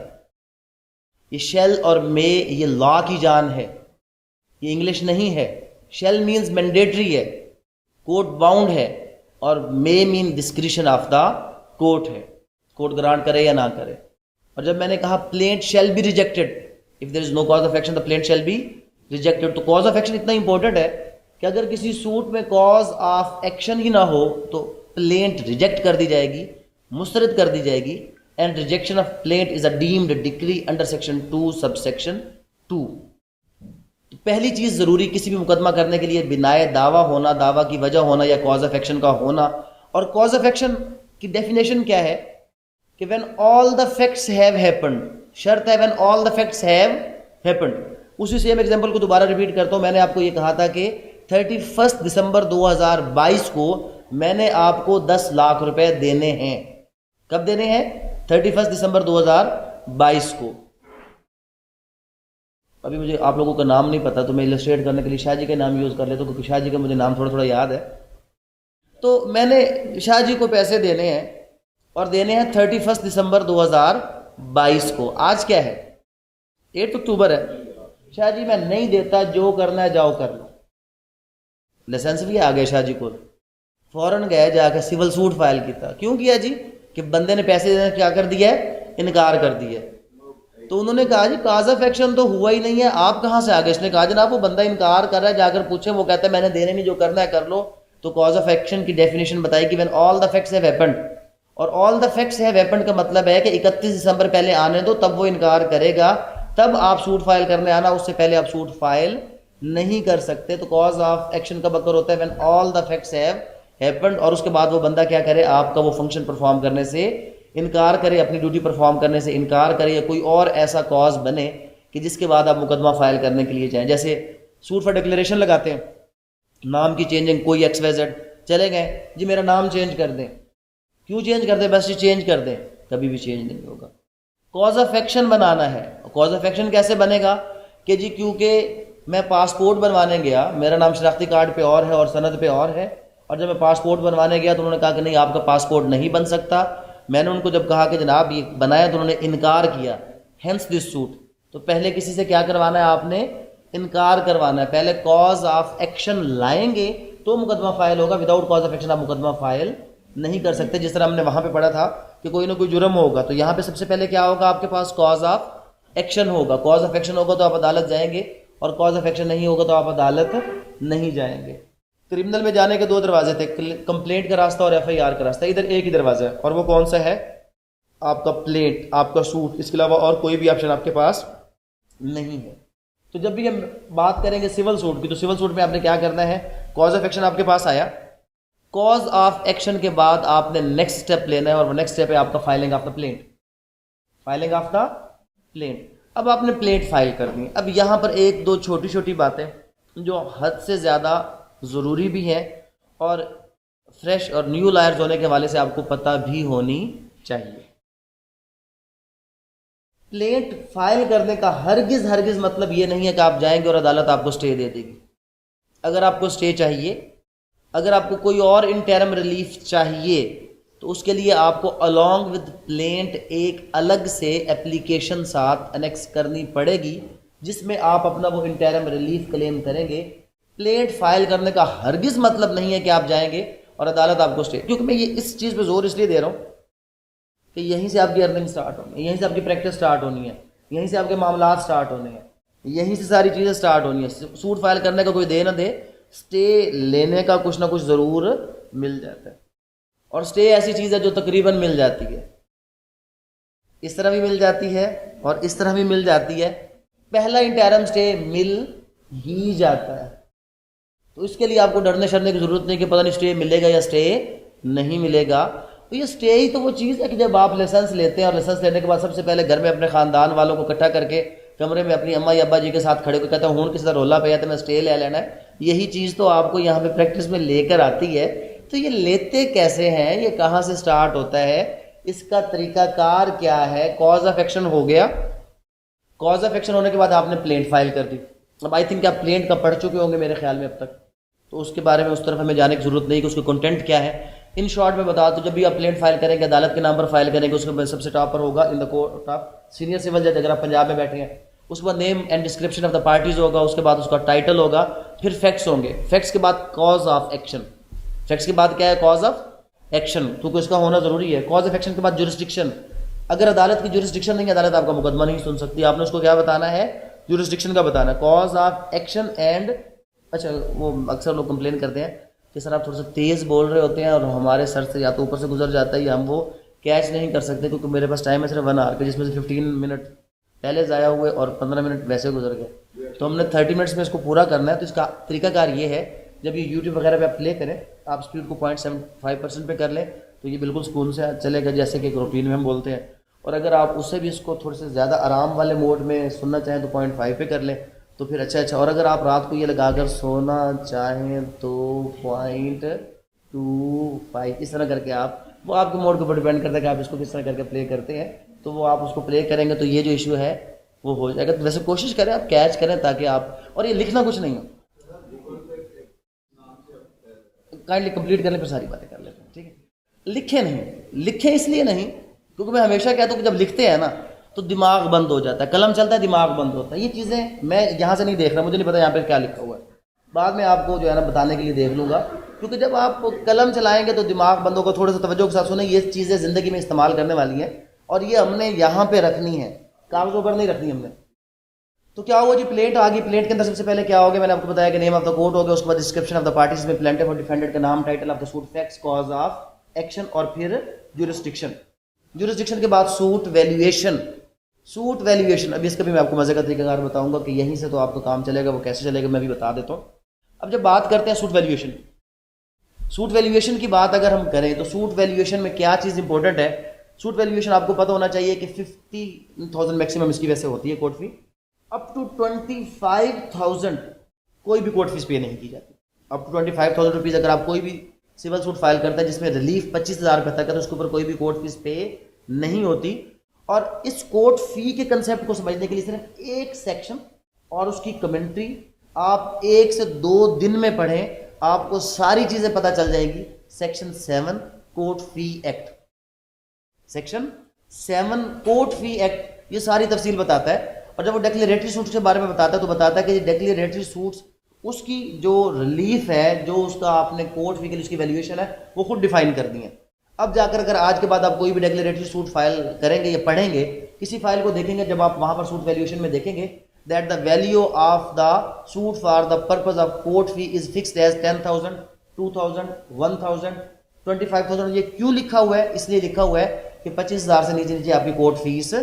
ये शैल और मे ये लॉ की जान है, ये इंग्लिश नहीं है। शैल मीन्स मैंडेटरी है, कोर्ट बाउंड है, और may mean discretion of the court है, कोर्ट ग्रांट करे या ना करे। और जब मैंने कहा plaint shall be rejected, if there is no cause of action the plaint shall be rejected, तो कॉज ऑफ एक्शन इतना इंपॉर्टेंट है कि अगर किसी सूट में कॉज ऑफ एक्शन ही ना हो तो प्लेंट रिजेक्ट कर दी जाएगी, मुस्तरद कर दी जाएगी। And rejection of plaint is a deemed decree under section 2 subsection 2। तो पहली चीज जरूरी किसी भी मुकदमा करने के लिए बिनाए दावा होना, दावा की वजह होना या कॉज ऑफ एक्शन का होना। और कॉज ऑफ एक्शन की डेफिनेशन क्या है कि when all the facts have happened, शर्त है when all the facts have happened. उसी सेम एग्जांपल को दोबारा रिपीट करता हूं। मैंने आपको ये कहा था कि 31 दिसंबर 2022 को मैंने आपको 10 लाख रुपए देने हैं। कब देने हैं? 31 दिसंबर 2022 को। अभी मुझे आप लोगों का नाम नहीं पता तो मैं इलस्ट्रेट करने के लिए शाह जी का नाम यूज़ कर लेता हूँ, क्योंकि शाह जी का मुझे नाम थोड़ा थोड़ा याद है। तो मैंने शाह जी को पैसे देने हैं और देने हैं 31 दिसंबर 2022 को। आज क्या है? 8 अक्टूबर है। शाह जी मैं नहीं देता, जो करना है जाओ कर लो। लाइसेंस भी आ गया शाह जी को। फौरन गए जाकर सिविल सूट फाइल किया। क्यों किया जी? कि बंदे ने पैसे देने क्या कर दिया है? इनकार कर दिया। तो उन्होंने कहा जी कॉज ऑफ एक्शन तो हुआ ही नहीं है, आप कहाँ से आ गए? इसने कहा जनाब वो बंदा इनकार कर रहा है, जाकर पूछे, वो कहता है मैंने देने नहीं, जो करना है कर लो। तो कॉज ऑफ एक्शन की डेफिनेशन बताई कि when all the facts have happened, और all the facts have happened का मतलब है कि 31 दिसंबर पहले आने दो, तब वो इनकार करेगा, तब आप सूट फाइल करने आना, उससे पहले आप सूट फाइल नहीं कर सकते। तो कॉज ऑफ एक्शन कब अकर होता है? When all the facts have happened. और उसके बाद वो बंदा क्या करे? आपका वो फंक्शन परफॉर्म करने से इनकार करे, अपनी ड्यूटी परफॉर्म करने से इनकार करे, या कोई और ऐसा कॉज बने कि जिसके बाद आप मुकदमा फाइल करने के लिए जाएं। जैसे सूट फॉर डिक्लेरेशन लगाते हैं, नाम की चेंजिंग, कोई XYZ चले गए जी मेरा नाम चेंज कर दें। क्यों चेंज कर दें? बस ये चेंज कर दें, कभी भी चेंज नहीं होगा। कॉज ऑफ एक्शन बनाना है। कॉज ऑफ एक्शन कैसे बनेगा कि जी क्योंकि मैं पासपोर्ट बनवाने गया, मेरा नाम शनाख्ती कार्ड पे और है और सनद पे और है, और जब मैं पासपोर्ट बनवाने गया तो उन्होंने कहा कि नहीं आपका पासपोर्ट नहीं बन सकता। मैंने उनको जब कहा कि जनाब ये बनाया तो उन्होंने इनकार किया, हेंस दिस सूट। तो पहले किसी से क्या करवाना है? आपने इनकार करवाना है। पहले कॉज ऑफ एक्शन लाएंगे तो मुकदमा फाइल होगा, विदाउट कॉज ऑफ एक्शन आप मुकदमा फाइल नहीं कर सकते। जिस तरह हमने वहां पे पढ़ा था कि कोई ना कोई जुर्म होगा तो यहाँ पे सबसे पहले क्या होगा? आपके पास कॉज ऑफ एक्शन होगा। कॉज ऑफ एक्शन होगा तो आप अदालत जाएंगे, और कॉज ऑफ एक्शन नहीं होगा तो आप अदालत नहीं जाएंगे। क्रिमिनल में जाने के 2 दरवाजे थे, कंप्लेंट का रास्ता और FIR का रास्ता। इधर एक ही दरवाजा है, और वो कौन सा है? आपका प्लेट, आपका सूट। इसके अलावा और कोई भी ऑप्शन आपके पास नहीं है। तो जब भी हम बात करेंगे सिविल सूट की, तो सिविल सूट में आपने क्या करना है? कॉज ऑफ एक्शन आपके पास आया, कॉज ऑफ एक्शन के बाद आपने नेक्स्ट स्टेप लेना है, और वो नेक्स्ट स्टेप है आपका filing of the plaint. Filing of the plaint. अब आपने प्लेंट फाइल करनी है। अब यहाँ पर 1-2 छोटी छोटी बातें जो हद से ज़्यादा ज़रूरी भी है और फ्रेश और न्यू लायर्स होने के हवाले से आपको पता भी होनी चाहिए। प्लेंट फाइल करने का हरगिज़ मतलब ये नहीं है कि आप जाएंगे और अदालत आपको स्टे दे देगी। अगर आपको स्टे चाहिए, अगर आपको कोई और इंटरम रिलीफ चाहिए, तो उसके लिए आपको अलॉन्ग विद प्लेंट एक अलग से एप्लीकेशन साथ अनेक्स करनी पड़ेगी, जिसमें आप अपना वो इंटरम रिलीफ क्लेम करेंगे। प्लेंट फाइल करने का हरगिज़ मतलब नहीं है कि आप जाएंगे और अदालत आपको स्टे, क्योंकि मैं ये इस चीज़ पे जोर इसलिए दे रहा हूँ कि यहीं से आपकी अर्निंग स्टार्ट होनी है, यहीं से आपकी प्रैक्टिस स्टार्ट होनी है, यहीं से आपके मामला स्टार्ट होने हैं, यहीं से सारी चीज़ें स्टार्ट होनी है। सूट फाइल करने का कोई दे ना दे, स्टे लेने का कुछ ना कुछ ज़रूर मिल जाता है। और स्टे ऐसी चीज़ है जो तकरीबन मिल जाती है, इस तरह भी मिल जाती है और इस तरह भी मिल जाती है। पहला इंटरम स्टे मिल ही जाता है, तो इसके लिए आपको डरने शरने की ज़रूरत नहीं कि पता नहीं स्टे मिलेगा या स्टे नहीं मिलेगा। तो ये स्टे ही तो वो चीज़ है कि जब आप लाइसेंस लेते हैं और लाइसेंस लेने के बाद सबसे पहले घर में अपने ख़ानदान वालों को इकट्ठा करके कमरे में अपनी अम्मा या अब्बा जी के साथ खड़े होकर कहता हूँ हूँ किसी तरह रोला पे तो मैं स्टे ले लेना है, यही चीज़ तो आपको यहाँ पे प्रैक्टिस में लेकर आती है। तो ये लेते कैसे हैं, ये कहाँ से स्टार्ट होता है, इसका तरीकाकार क्या है। कॉज ऑफ एक्शन हो गया, कॉज ऑफ एक्शन होने के बाद आपने प्लेंट फाइल कर दी। अब आई थिंक आप प्लेंट का पढ़ चुके होंगे मेरे ख्याल में अब तक, तो उसके बारे में उस तरफ हमें जाने की जरूरत नहीं कि उसका कंटेंट क्या है। इन शॉर्ट में बता दो, जब भी आप प्लेंट फाइल करेंगे अदालत के नाम पर फाइल करेंगे, उसके सबसे टॉप पर होगा in the court of senior civil जज, अगर आप पंजाब में बैठे हैं। उसके बाद name and description of the parties होगा, उसके बाद उसका टाइटल होगा, फिर फैक्ट्स होंगे, फैक्ट्स के बाद कॉज ऑफ एक्शन, फैक्ट्स के बाद क्या है कॉज ऑफ एक्शन, क्योंकि इसका होना जरूरी है। कॉज ऑफ एक्शन के बाद जुरिस्डिक्शन, अगर अदालत की जुरिस्डिक्शन नहीं है अदालत आपका मुकदमा नहीं सुन सकती, आपने उसको क्या बताना है, जुरिस्डिक्शन का बताना है। कॉज ऑफ एक्शन एंड, अच्छा वो अक्सर लोग कंप्लेन करते हैं कि सर आप थोड़ा सा तेज़ बोल रहे होते हैं और हमारे सर से या तो ऊपर से गुजर जाता है या हम वो कैच नहीं कर सकते, क्योंकि मेरे पास टाइम है सिर्फ 1 आवर का, जिसमें से 15 मिनट पहले ज़ाया हुए और 15 मिनट वैसे गुजर गए, तो हमने 30 मिनट्स में इसको पूरा करना है। तो इसका तरीकाकार ये है, जब ये यूट्यूब वगैरह पे आप प्ले करें, आप स्पीड को 0.75% पे कर लें तो ये बिल्कुल सुकून से चलेगा, जैसे कि एक रूटीन में हम बोलते हैं। और अगर आप उससे भी इसको थोड़े से ज़्यादा आराम वाले मोड में सुनना चाहें तो 0.5 पे कर लें तो फिर अच्छा। और अगर आप रात को ये लगाकर सोना चाहें तो 0.25 इस तरह करके आप, वो आपके मोड के ऊपर डिपेंड करता है कि आप इसको किस तरह करके प्ले करते हैं, तो वो आप उसको प्ले करेंगे तो ये जो इशू है वो हो जाएगा। तो वैसे कोशिश करें आप कैच करें ताकि आप, और ये लिखना कुछ नहीं हो, काइंडली कंप्लीट कर लें फिर सारी बातें कर लेते हैं, ठीक है। लिखे नहीं, लिखे इसलिए नहीं क्योंकि मैं हमेशा कहता हूँ कि जब लिखते हैं ना तो दिमाग बंद हो जाता है, कलम चलता है दिमाग बंद होता है। ये चीज़ें मैं यहाँ से नहीं देख रहा, मुझे नहीं पता यहाँ पे क्या लिखा हुआ है, बाद में आपको जो है ना बताने के लिए देख लूँगा, क्योंकि जब आप कलम चलाएंगे तो दिमाग बंद होगा। थोड़ा सा तवज्जो के साथ सुने, ये चीज़ें ज़िंदगी में इस्तेमाल करने वाली हैं और ये हमने यहाँ पे रखनी है, कागज़ों पर नहीं रखनी हमने। तो क्या हुआ जी, प्लेंट आ गई। प्लेंट के अंदर सबसे पहले क्या हो गया, मैंने आपको बताया कि नेम ऑफ द कोर्ट हो गया, उसके बाद डिस्क्रिप्शन ऑफ द पार्टीज में प्लेंटिफ और डिफेंडेंट का नाम, title of the suit, facts, cause of action और फिर जुरिस्डिक्शन। जुरिस्डिक्शन के बाद सूट वैल्यूएशन। सूट वैल्यूएशन, अभी इसका भी मैं आपको मजे का तरीकाकार बताऊंगा कि यहीं से तो आपका काम चलेगा, वो कैसे चलेगा मैं भी बता देता हूँ। अब जब बात करते हैं सूट वैल्यूएशन, सूट वैल्यूएशन की बात अगर हम करें तो सूट वैल्यूएशन में क्या चीज़ इंपॉर्टेंट है। सूट वैल्यूएशन आपको पता होना चाहिए कि 50,000 मैक्सिमम इसकी वैसे होती है कोर्ट फी, अप टू 25,000 कोई भी कोर्ट फीस पे नहीं की जाती। अप टू 25,000 रुपीज़ अगर आप कोई भी सिविल सूट फाइल करते हैं जिसमें रिलीफ 25,000 रुपये तक है तो उसके ऊपर कोई भी कोर्ट फीस पे नहीं होती। और इस कोर्ट फी के कंसेप्ट को समझने के लिए सिर्फ एक सेक्शन और उसकी कमेंट्री आप 1 से 2 दिन में पढ़ें, आपको सारी चीज़ें पता चल जाएगी। Section 7 court fee act, section 7 court fee act ये सारी तफसील बताता है। और जब वो डेक्लेरेटरी सूट्स के बारे में बताता है तो बताता है कि डेक्लेरेटरी सूट्स उसकी जो रिलीफ है, जो उसका आपने कोर्ट फी के लिए उसकी वैल्यूएशन है वो खुद डिफाइन कर दी है। अब जाकर अगर आज के बाद आप कोई भी डेक्लेरेटरी सूट फाइल करेंगे या पढ़ेंगे, किसी फाइल को देखेंगे, जब आप वहां पर सूट वैल्यूएशन में देखेंगे that the value of the suit for the purpose of court fee is fixed as 10,000, 2,000, 1,000, 25,000। ये क्यों लिखा हुआ है? इसलिए लिखा हुआ है कि 25,000 से नीचे नीचे आपकी कोर्ट फीस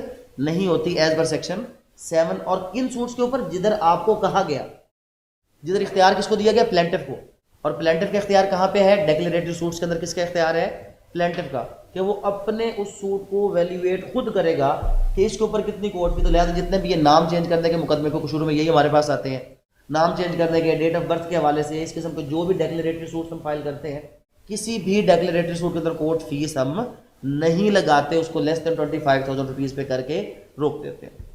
नहीं होती एज पर सेक्शन 7। और किन सूट्स के ऊपर? जिधर आपको कहा गया, जिधर इख्तियार किसको दिया गया? प्लेंटिफ को। और प्लेंटिफ का इख्तियार कहाँ पे है? डेक्लेरेटरी सूट्स के अंदर किसका इख्तियार है? प्लेंटिफ का, कि वो अपने उस सूट को वैल्यूएट खुद करेगा कि इसके ऊपर कितनी कोर्ट फी। तो लिहाजा जितने भी ये नाम चेंज करने के मुकदमे को शुरू में यही हमारे पास आते हैं, नाम चेंज करने के, डेट ऑफ बर्थ के हवाले से, इस किस्म के जो भी डेक्लेरेटरी सूट्स हम फाइल करते हैं, किसी भी डेक्लेरेटरी सूट के अंदर कोर्ट फीस हम नहीं लगाते, उसको लेस देन 25,000 रुपीज़ पे करके रोक देते हैं।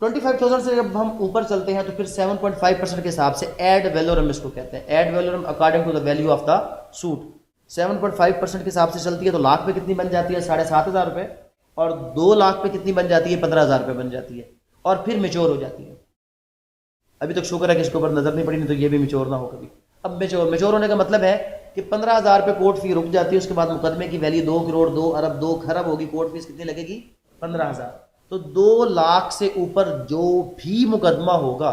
25,000 से जब हम ऊपर चलते हैं तो फिर 7.5% के हिसाब से एड वैलोरम इसको कहते हैं। Ad valorem according to the value of the suit. 7.5% के हिसाब से चलती है तो लाख पे कितनी बन जाती है? 7,500 रुपये। और 2 लाख पे कितनी बन जाती है? 15,000 रुपये बन जाती है। और फिर मेच्योर हो जाती है। अभी तक शुक्र है कि इसके ऊपर नज़र नहीं पड़ी, नहीं तो ये भी मेच्योर ना हो कभी। अब मेच्योर होने का मतलब है कि 15,000 रुपये कोर्ट फी रुक जाती है। उसके बाद मुकदमे की वैल्यू 2 करोड़ 2 अरब 2 खरब होगी। कोर्ट फीस कितनी लगेगी? 15,000। तो 2 लाख से ऊपर जो भी मुकदमा होगा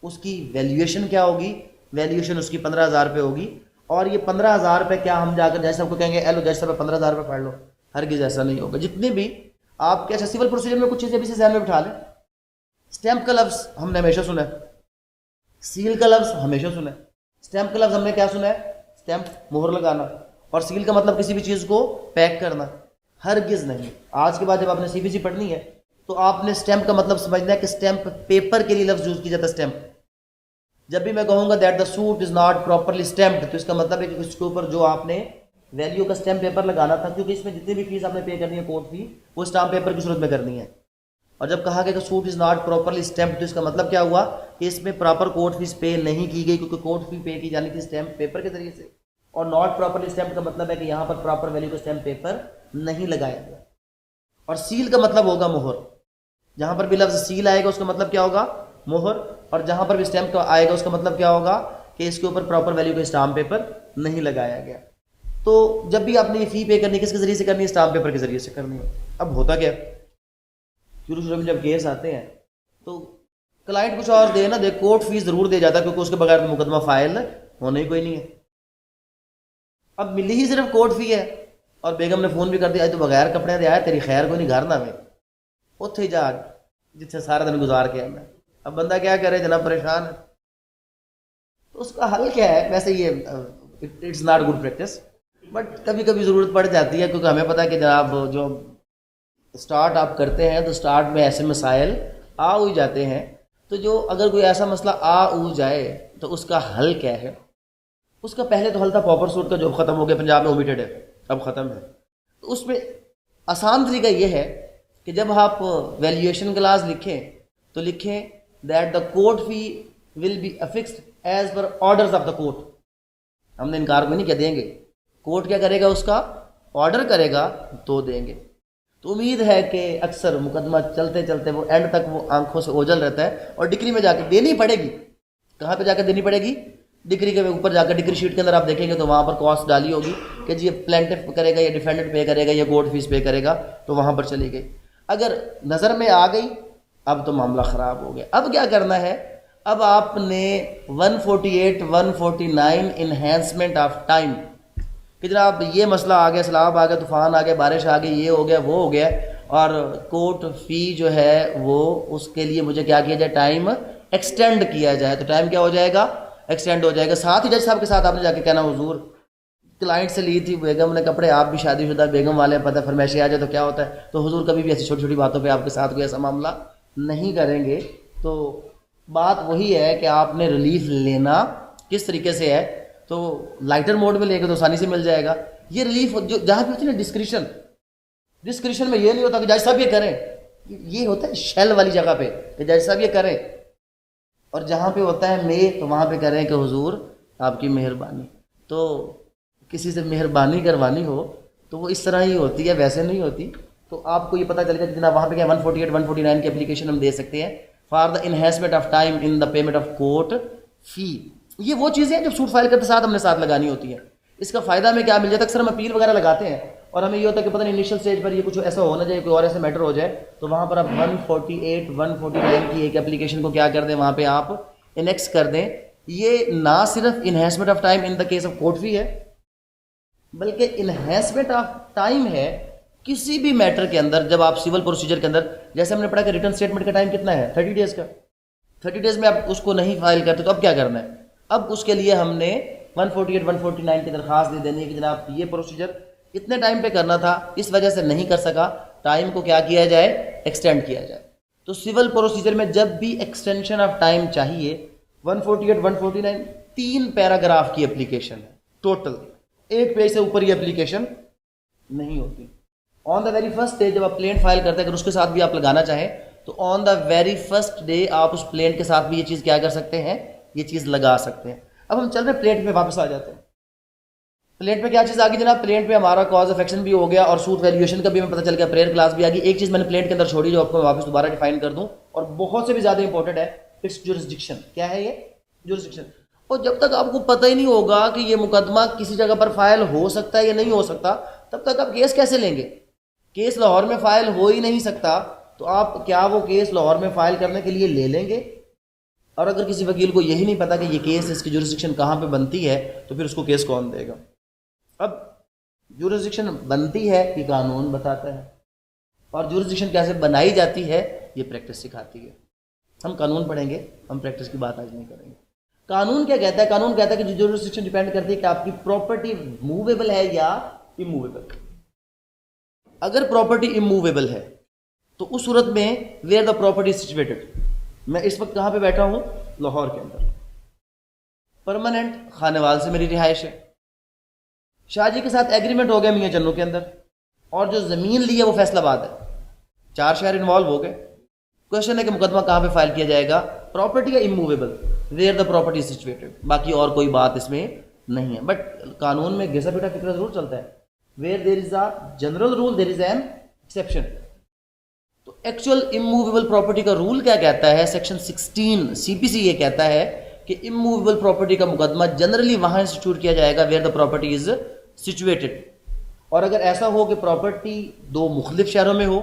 उसकी वैल्यूएशन क्या होगी? वैल्यूएशन उसकी 15,000 रुपये होगी। और ये 15,000 रुपये क्या हम जाकर जज साहब को कहेंगे एलो जज साहब 15,000 रुपये फाड़ लो? हरगिज़ ऐसा नहीं होगा। जितने भी आपके अच्छा सिविल प्रोसीजर में कुछ चीज़ें भी से ध्यान में बिठा लें। स्टैंप का लफ्ज़ हमने हमेशा सुना है, सील का लफ्ज़ हमेशा सुना है। स्टैंप का लफ्ज़ हमने क्या सुना है? स्टैंप मोहर लगाना। और सील का मतलब किसी भी चीज़ को पैक करना। हरगिज़ नहीं। आज के बाद जब आपने सीबीसी पढ़नी है तो आपने स्टैंप का मतलब समझना है कि स्टैंप पेपर के लिए लफ्ज़ यूज़ किया जाता है। स्टैंप जब भी मैं कहूँगा that the suit is not properly stamped, तो इसका मतलब है कि उसके ऊपर जो आपने वैल्यू का स्टैम्प पेपर लगाना था, क्योंकि इसमें जितनी भी फीस आपने पे करनी है कोर्ट फी, वो स्टाम्प पेपर की सूरत में करनी है। और जब कहा गया कि suit is not properly stamped, तो इसका मतलब क्या हुआ कि इसमें प्रॉपर कोर्ट फीस पे नहीं की गई, क्योंकि कोर्ट फी पे की जानी थी स्टैम्प पेपर के जरिए से। और नॉट प्रॉपरली स्टैम्प्ड का मतलब है कि यहाँ पर प्रॉपर वैल्यू का स्टैम्प पेपर नहीं लगाया गया। और सील का मतलब होगा मोहर। जहाँ पर भी लफ्ज़ सील आएगा उसका मतलब क्या होगा? मोहर। और जहाँ पर भी स्टैम्प आएगा उसका मतलब क्या होगा कि इसके ऊपर प्रॉपर वैल्यू का स्टाम्प पेपर नहीं लगाया गया। तो जब भी आपने ये फ़ी पे करनी है किसके ज़रिए से करनी है? स्टाम्प पेपर के ज़रिए से करनी है। अब होता क्या, शुरू में जब केस आते हैं तो क्लाइंट कुछ और दे ना दे, कोर्ट फीस ज़रूर दे जाता है, क्योंकि उसके बगैर मुकदमा फाइल होना ही कोई नहीं है। अब मिली ही सिर्फ कोर्ट फी है और बेगम ने फ़ोन भी कर दिया तो बगैर कपड़े दे आया, तेरी खैर कोई नहीं घर ना में उत्थे जा जिथे सारा दिन गुजार के आना। अब बंदा क्या करे, जनाब परेशान है। तो उसका हल क्या है? वैसे ये it's not good practice, but कभी कभी ज़रूरत पड़ जाती है, क्योंकि हमें पता है कि जनाब जो स्टार्ट आप करते हैं तो स्टार्ट में ऐसे मसाइल आ ही जाते हैं। तो जो अगर कोई ऐसा मसला आ जाए तो उसका हल क्या है? उसका पहले तो हल था पॉपर सूट का, जो ख़त्म हो गया, पंजाब में ओमिटेड है, अब ख़त्म है। तो उसमें आसान तरीका ये है कि जब आप वैल्यूएशन क्लास लिखें तो लिखें that the court fee will be affixed as per orders of the court. हमने इनकार को नहीं क्या देंगे, कोर्ट क्या करेगा? उसका ऑर्डर करेगा तो देंगे। तो उम्मीद है कि अक्सर मुकदमा चलते चलते वो एंड तक वो आंखों से ओझल रहता है और डिग्री में जाकर देनी पड़ेगी। कहाँ पे जाकर देनी पड़ेगी? डिग्री के ऊपर जाकर डिग्री शीट के अंदर आप देखेंगे तो वहाँ पर कॉस्ट डाली होगी कि जी प्लेंटिफ करेगा या डिफेंडेंट पे करेगा या कोर्ट फीस पे करेगा, तो वहाँ पर चली गई। अगर नज़र में आ गई अब तो मामला ख़राब हो गया। अब क्या करना है? अब आपने 148, 149 इन्हेंसमेंट ऑफ टाइम कि जनाब ये मसला आ गया, सैलाब आ गया, तूफ़ान आ गया, बारिश आ गई, ये हो गया, वो हो गया, और कोर्ट फ़ी जो है वो उसके लिए मुझे क्या किया जाए? टाइम एक्सटेंड किया जाए। तो टाइम क्या हो जाएगा? एक्सटेंड हो जाएगा। साथ ही जज साहब के साथ आपने जाके कहना हुजूर क्लाइंट से ली थी बेगम ने कपड़े, आप भी शादीशुदा बेगम वाले, पता फरमाइशी आ जाए तो क्या होता है, तो हुजूर कभी भी ऐसी छोटी छोटी बातों पे आपके साथ कोई ऐसा मामला नहीं करेंगे। तो बात वही है कि आपने रिलीफ लेना किस तरीके से है, तो लाइटर मोड में लेकर तो आसानी से मिल जाएगा। ये रिलीफ जो जहाँ पे होती है ना डिस्क्रिशन में ये नहीं होता कि जज साहब ये करें, ये होता है शेल वाली जगह पे कि जज साहब ये करें, और जहाँ पे होता है मे तो वहाँ पे करें कि हुजूर आपकी मेहरबानी। तो किसी से मेहरबानी करवानी हो तो वो इस तरह ही होती है, वैसे नहीं होती। तो आपको ये पता चलेगा कि जनाब वहाँ पे क्या 148, 149 की एप्लीकेशन हम दे सकते हैं for the enhancement of time in the payment of court फी। ये वो चीज़ें हैं जो सूट फाइल करते साथ हमने साथ लगानी होती है। इसका फ़ायदा हमें क्या मिल जाता है? अक्सर हम अपील वगैरह लगाते हैं और हमें ये होता है कि पता नहीं इनिशियल स्टेज पर ये कुछ ऐसा होना चाहिए, कोई और ऐसा मैटर हो जाए, तो वहाँ पर आप 148, 149 की एक एप्लीकेशन को क्या कर दें, वहाँ पर आप इनेक्स कर दें। ये ना सिर्फ enhancement of time in the case of court फी है, बल्कि इन्हेंसमेंट ऑफ टाइम है किसी भी मैटर के अंदर। जब आप सिविल प्रोसीजर के अंदर, जैसे हमने पढ़ा कि रिटर्न स्टेटमेंट का टाइम कितना है? 30 डेज़ का। 30 डेज़ में आप उसको नहीं फाइल करते तो अब क्या करना है? अब उसके लिए हमने 148, 149 की दरख्वास्त दे देनी है कि जनाब ये प्रोसीजर इतने टाइम पे करना था, इस वजह से नहीं कर सका, टाइम को क्या किया जाए? एक्सटेंड किया जाए। तो सिविल प्रोसीजर में जब भी एक्सटेंशन ऑफ टाइम चाहिए 148, 149 3 पैराग्राफ की एप्लीकेशन है टोटल, एक पेज से ऊपर ये एप्लीकेशन नहीं होती। On the very first day जब आप प्लेन फाइल करते हैं, अगर उसके साथ भी आप लगाना चाहें तो on the very first day आप उस प्लेन के साथ भी ये चीज़ क्या कर सकते हैं? ये चीज़ लगा सकते हैं। अब हम चल रहे प्लेट में वापस आ जाते हैं। प्लेट पे क्या चीज़ आ गई जनाब, प्लेट पे हमारा कॉज ऑफ एक्शन भी हो गया और सूट वैल्यूएशन का भी हमें पता चल गया, प्रेयर क्लास भी आ गई। एक चीज़ मैंने प्लेट के अंदर छोड़ी जो आपको मैं वापस दोबारा डिफाइन कर दूं और बहुत से भी ज़्यादा इंपॉर्टेंट है, इट्स जुरिस्डिक्शन। क्या है ये? जुरिस्डिक्शन। और जब तक आपको पता ही नहीं होगा कि ये मुकदमा किसी जगह पर फाइल हो सकता है या नहीं हो सकता, तब तक आप केस कैसे लेंगे? केस लाहौर में फाइल हो ही नहीं सकता, तो आप क्या वो केस लाहौर में फाइल करने के लिए ले लेंगे? और अगर किसी वकील को यही नहीं पता कि ये केस, इसकी जुरिस्डिक्शन कहाँ पे बनती है, तो फिर उसको केस कौन देगा? अब जुरिस्डिक्शन बनती है कि कानून बताता है, और जुरिस्डिक्शन कैसे बनाई जाती है ये प्रैक्टिस सिखाती है। हम कानून पढ़ेंगे, हम प्रैक्टिस की बात आज नहीं करेंगे। कानून क्या कहता है? कानून कहता है कि जुरिस्डिक्शन डिपेंड करती है कि आपकी प्रॉपर्टी मूवेबल है या इमूवेबल। अगर प्रॉपर्टी इमूवेबल है तो उस सूरत में वेयर द प्रॉपर्टी सिचुएटेड, मैं इस वक्त कहाँ पे बैठा हूँ? लाहौर के अंदर। परमानेंट खानेवाल से मेरी रिहाइश है, शाहजी के साथ एग्रीमेंट हो गया मियाँ चन्नू के अंदर, और जो ज़मीन ली है वो फैसलाबाद है। 4 शहर इन्वॉल्व हो गए। क्वेश्चन है कि मुकदमा कहाँ पे फाइल किया जाएगा? प्रॉपर्टी या immovable, where the property situated, बाकी और कोई बात इसमें नहीं है। बट कानून में घिसा पीटा फिक्र जरूर चलता है, where there is a general rule there is an exception. तो एक्चुअल इमूवेबल प्रॉपर्टी का रूल क्या कहता है? सेक्शन 16 सीपीसी ये कहता है कि इमूवेबल प्रॉपर्टी का मुकदमा जनरली वहां इंस्टीट्यूट किया जाएगा where the property is situated. और अगर ऐसा हो कि प्रॉपर्टी 2 मुख्तलिफ शहरों में हो,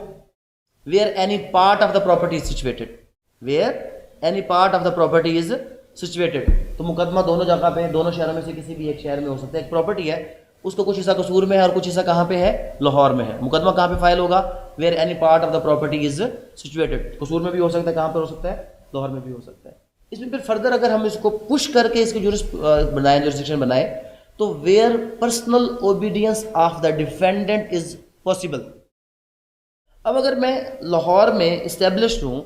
where any part of the property is situated, where any part of the property is situated, तो मुकदमा दोनों जगह पे, दोनों शहरों में से किसी भी एक शहर में हो सकता है। एक प्रॉपर्टी है, उसको कुछ हिस्सा कसूर में है और कुछ हिस्सा कहाँ पे है? लाहौर में है। मुकदमा कहाँ पे फाइल होगा? Where any part of the property is situated. Kasur में भी हो सकता है, कहाँ पर हो सकता है? लाहौर में भी हो सकता है। इसमें फिर फर्दर अगर हम इसको पुश करके इसकी जुरिस्डिक्शन बनाए तो where personal obedience of the defendant is possible. अब अगर मैं लाहौर में इस्टेब्लिश्ड हूं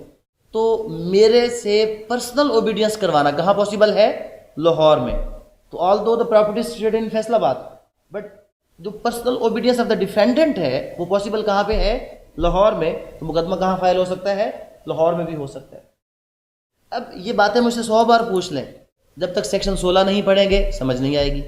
तो मेरे से पर्सनल ओबीडियंस करवाना कहाँ पॉसिबल है? लाहौर में। तो although the property situated in Faisalabad, but जो personal obedience of the defendant है वो पॉसिबल कहाँ पे है? लाहौर में। तो मुकदमा कहाँ फाइल हो सकता है? लाहौर में भी हो सकता है। अब ये बातें मुझसे 100 बार पूछ लें, जब तक सेक्शन 16 नहीं पढ़ेंगे समझ नहीं आएगी।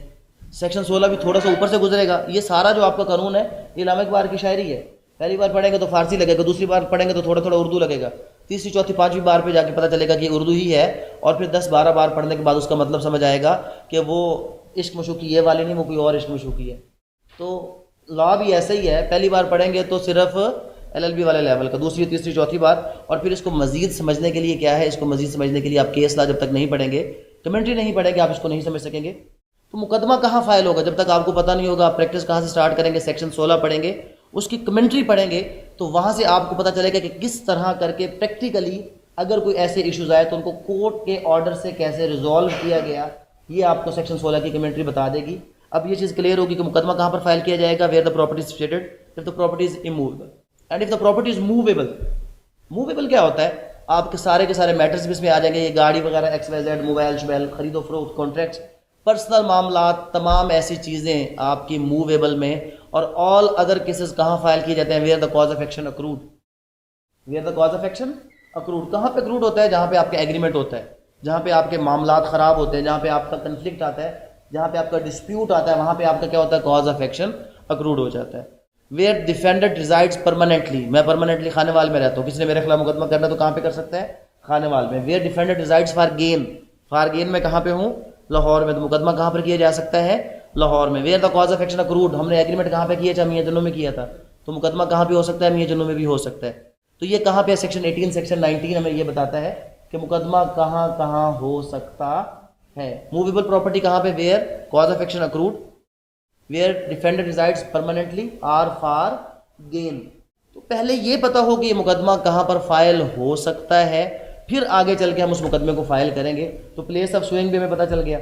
सेक्शन 16 भी थोड़ा सा ऊपर से गुजरेगा। ये सारा जो आपका कानून है ये इलामा इकबाल की शायरी है। पहली बार पढ़ेंगे तो फारसी लगेगा, दूसरी बार पढ़ेंगे तो थोड़ा थोड़ा उर्दू लगेगा, तीसरी चौथी पांचवी बार पे जाके पता चलेगा कि उर्दू ही है, और फिर 10-12 बार पढ़ने के बाद उसका मतलब समझ आएगा कि वो इश्क मशूकी ये वाली नहीं, वो कोई और इश्क मशूकी है। तो लॉ भी ऐसा ही है, पहली बार पढ़ेंगे तो सिर्फ LLB वाले लेवल का, दूसरी तीसरी चौथी बार, और फिर इसको मजीद समझने के लिए क्या है, इसको मजीद समझने के लिए आप केस लॉ जब तक नहीं पढ़ेंगे, कमेंट्री नहीं पढ़ेंगे, आप इसको नहीं समझ सकेंगे। तो मुकदमा कहाँ फाइल होगा जब तक आपको पता नहीं होगा। आप प्रैक्टिस कहाँ से स्टार्ट करेंगे? सेक्शन 16 पढ़ेंगे, उसकी कमेंट्री पढ़ेंगे, तो वहाँ से आपको पता चलेगा कि किस तरह करके प्रैक्टिकली अगर कोई ऐसे इश्यूज आए तो उनको कोर्ट के ऑर्डर से कैसे रिजॉल्व किया गया, ये आपको सेक्शन 16 की कमेंट्री बता देगी। अब ये चीज़ क्लियर होगी कि मुकदमा कहाँ पर फाइल किया जाएगा? Where the property is situated, if the property is immovable and if the property is movable. Movable क्या होता है? आपके सारे मैटर्स भी इसमें आ जाएंगे, ये गाड़ी वगैरह XYZ, मोबाइल शोबाइल, खरीदो फरोख्त, कॉन्ट्रैक्ट्स, पर्सनल मामला, तमाम ऐसी चीज़ें आपकी मूवेबल में। और ऑल अदर केसेस कहाँ फाइल किए जाते हैं? Where the cause of action accrued, where the cause of action accrued. कहाँ पे अक्रूड होता है? जहाँ पे आपका एग्रीमेंट होता है, जहाँ पे आपके मामलात ख़राब होते हैं, जहाँ पे आपका कन्फ्लिक्ट आता है, जहाँ पे आपका डिस्प्यूट आता है, वहाँ पे आपका क्या होता है? कॉज ऑफ एक्शन अक्रूड हो जाता है। वेयर डिफेंडेंट रिजाइड्स परमानेंटली, मैं परमानेंटली खानेवाल में रहता हूँ, किसी ने मेरे खिलाफ मुकदमा करना तो कहाँ पे कर सकता है? खानेवाल में। Where defendant resides for gain, for gain में कहाँ पे हूँ? लाहौर में। तो मुकदमा कहाँ पर किया जा सकता है? लाहौर में। Where the cause of action accrued, हमने एग्रीमेंट कहाँ पे किया था? मियाँ जन्नू में किया था, तो मुकदमा कहाँ पे हो सकता है? मियाँ जन्नू में भी हो सकता है। तो ये कहाँ पे? सेक्शन 18 सेक्शन 19 हमें ये बताता है कि मुकदमा कहाँ कहाँ हो सकता है। मूवेबल प्रॉपर्टी कहाँ पे? Where cause of action accrued, where defendant resides permanently or for gain. तो पहले ये पता हो कि ये मुकदमा कहाँ पर फाइल हो सकता है, फिर आगे चल के हम उस मुकदमे को फाइल करेंगे। तो प्लेस ऑफ सुइंग भी हमें पता चल गया,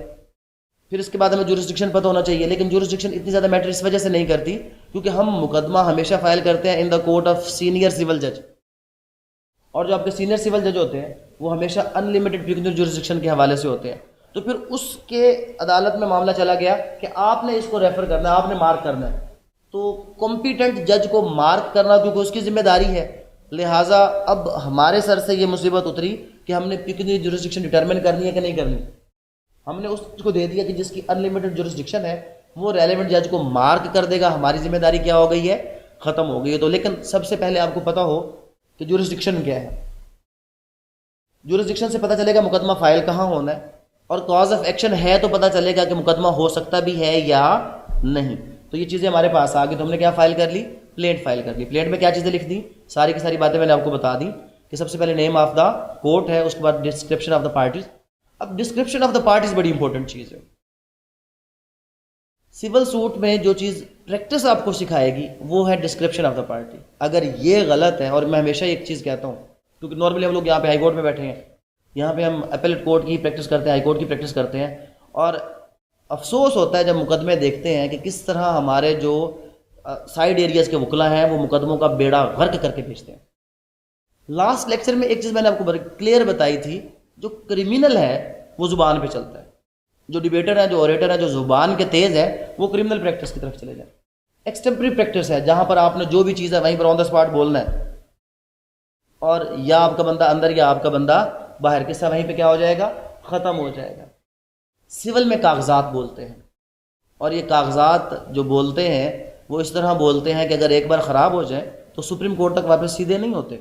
फिर इसके बाद हमें जुरिस्डिक्शन पता होना चाहिए। लेकिन जुरिस्डिक्शन इतनी ज़्यादा मैटर इस वजह से नहीं करती क्योंकि हम मुकदमा हमेशा फाइल करते हैं in the court of senior civil जज, और जो आपके सीनियर सिविल जज होते हैं वो हमेशा अनलिमिटेड पिक्यूनियर जुरिस्डिक्शन के हवाले से होते हैं। तो फिर उसके अदालत में मामला चला गया कि आपने इसको रेफर करना है, आपने मार्क करना है, तो कॉम्पिटेंट जज को मार्क करना क्योंकि उसकी जिम्मेदारी है। लिहाजा अब हमारे सर से ये मुसीबत उतरी कि हमने पिक्यूनियर जुरिस्डिक्शन डिटरमिन करनी है कि नहीं करनी। हमने उसको दे दिया कि जिसकी अनलिमिटेड जुरिस्डिक्शन है वो रेलेवेंट जज को मार्क कर देगा, हमारी जिम्मेदारी क्या हो गई है, ख़त्म हो गई है। तो लेकिन सबसे पहले आपको पता हो कि जुरिस्डिक्शन क्या है। जुरिस्डिक्शन से पता चलेगा मुकदमा फाइल कहाँ होना है, और कॉज ऑफ एक्शन है तो पता चलेगा कि मुकदमा हो सकता भी है या नहीं। तो ये चीज़ें हमारे पास आ गई। तो हमने क्या फाइल कर ली, प्लेंट फाइल कर ली। प्लेंट में क्या चीज़ें लिख दी, सारी की सारी बातें मैंने आपको बता दी कि सबसे पहले नेम ऑफ द कोर्ट है, उसके बाद डिस्क्रिप्शन ऑफ द पार्टीज। अब डिस्क्रिप्शन ऑफ द पार्टीज बड़ी इंपॉर्टेंट चीज़ है। सिविल सूट में जो चीज़ प्रैक्टिस आपको सिखाएगी वो है डिस्क्रिप्शन ऑफ द पार्टी। अगर ये गलत है, और मैं हमेशा एक चीज़ कहता हूँ, क्योंकि नॉर्मली हम लोग यहाँ पे हाई कोर्ट में बैठे हैं, यहाँ पे हम अपीलेट कोर्ट की प्रैक्टिस करते हैं, हाई कोर्ट की प्रैक्टिस करते हैं, और अफसोस होता है जब मुकदमे देखते हैं कि किस तरह हमारे जो साइड एरियाज के वकला हैं वो मुकदमों का बेड़ा गर्क करके भेजते हैं। लास्ट लेक्चर में एक चीज़ मैंने आपको क्लियर बताई थी, जो क्रिमिनल है वो ज़ुबान पे चलता है, जो डिबेटर है, जो ऑरेटर है, जो ज़ुबान के तेज़ है, वो क्रिमिनल प्रैक्टिस की तरफ चले जाए। एक्सटेम्परी प्रैक्टिस है जहाँ पर आपने जो भी चीज़ है वहीं पर ऑन द स्पॉट बोलना है, और या आपका बंदा अंदर या आपका बंदा बाहर, किस्सा वहीं पे क्या हो जाएगा, ख़त्म हो जाएगा। सिविल में कागजात बोलते हैं, और ये कागजात जो बोलते हैं वो इस तरह बोलते हैं कि अगर एक बार ख़राब हो जाए तो सुप्रीम कोर्ट तक वापस सीधे नहीं होते।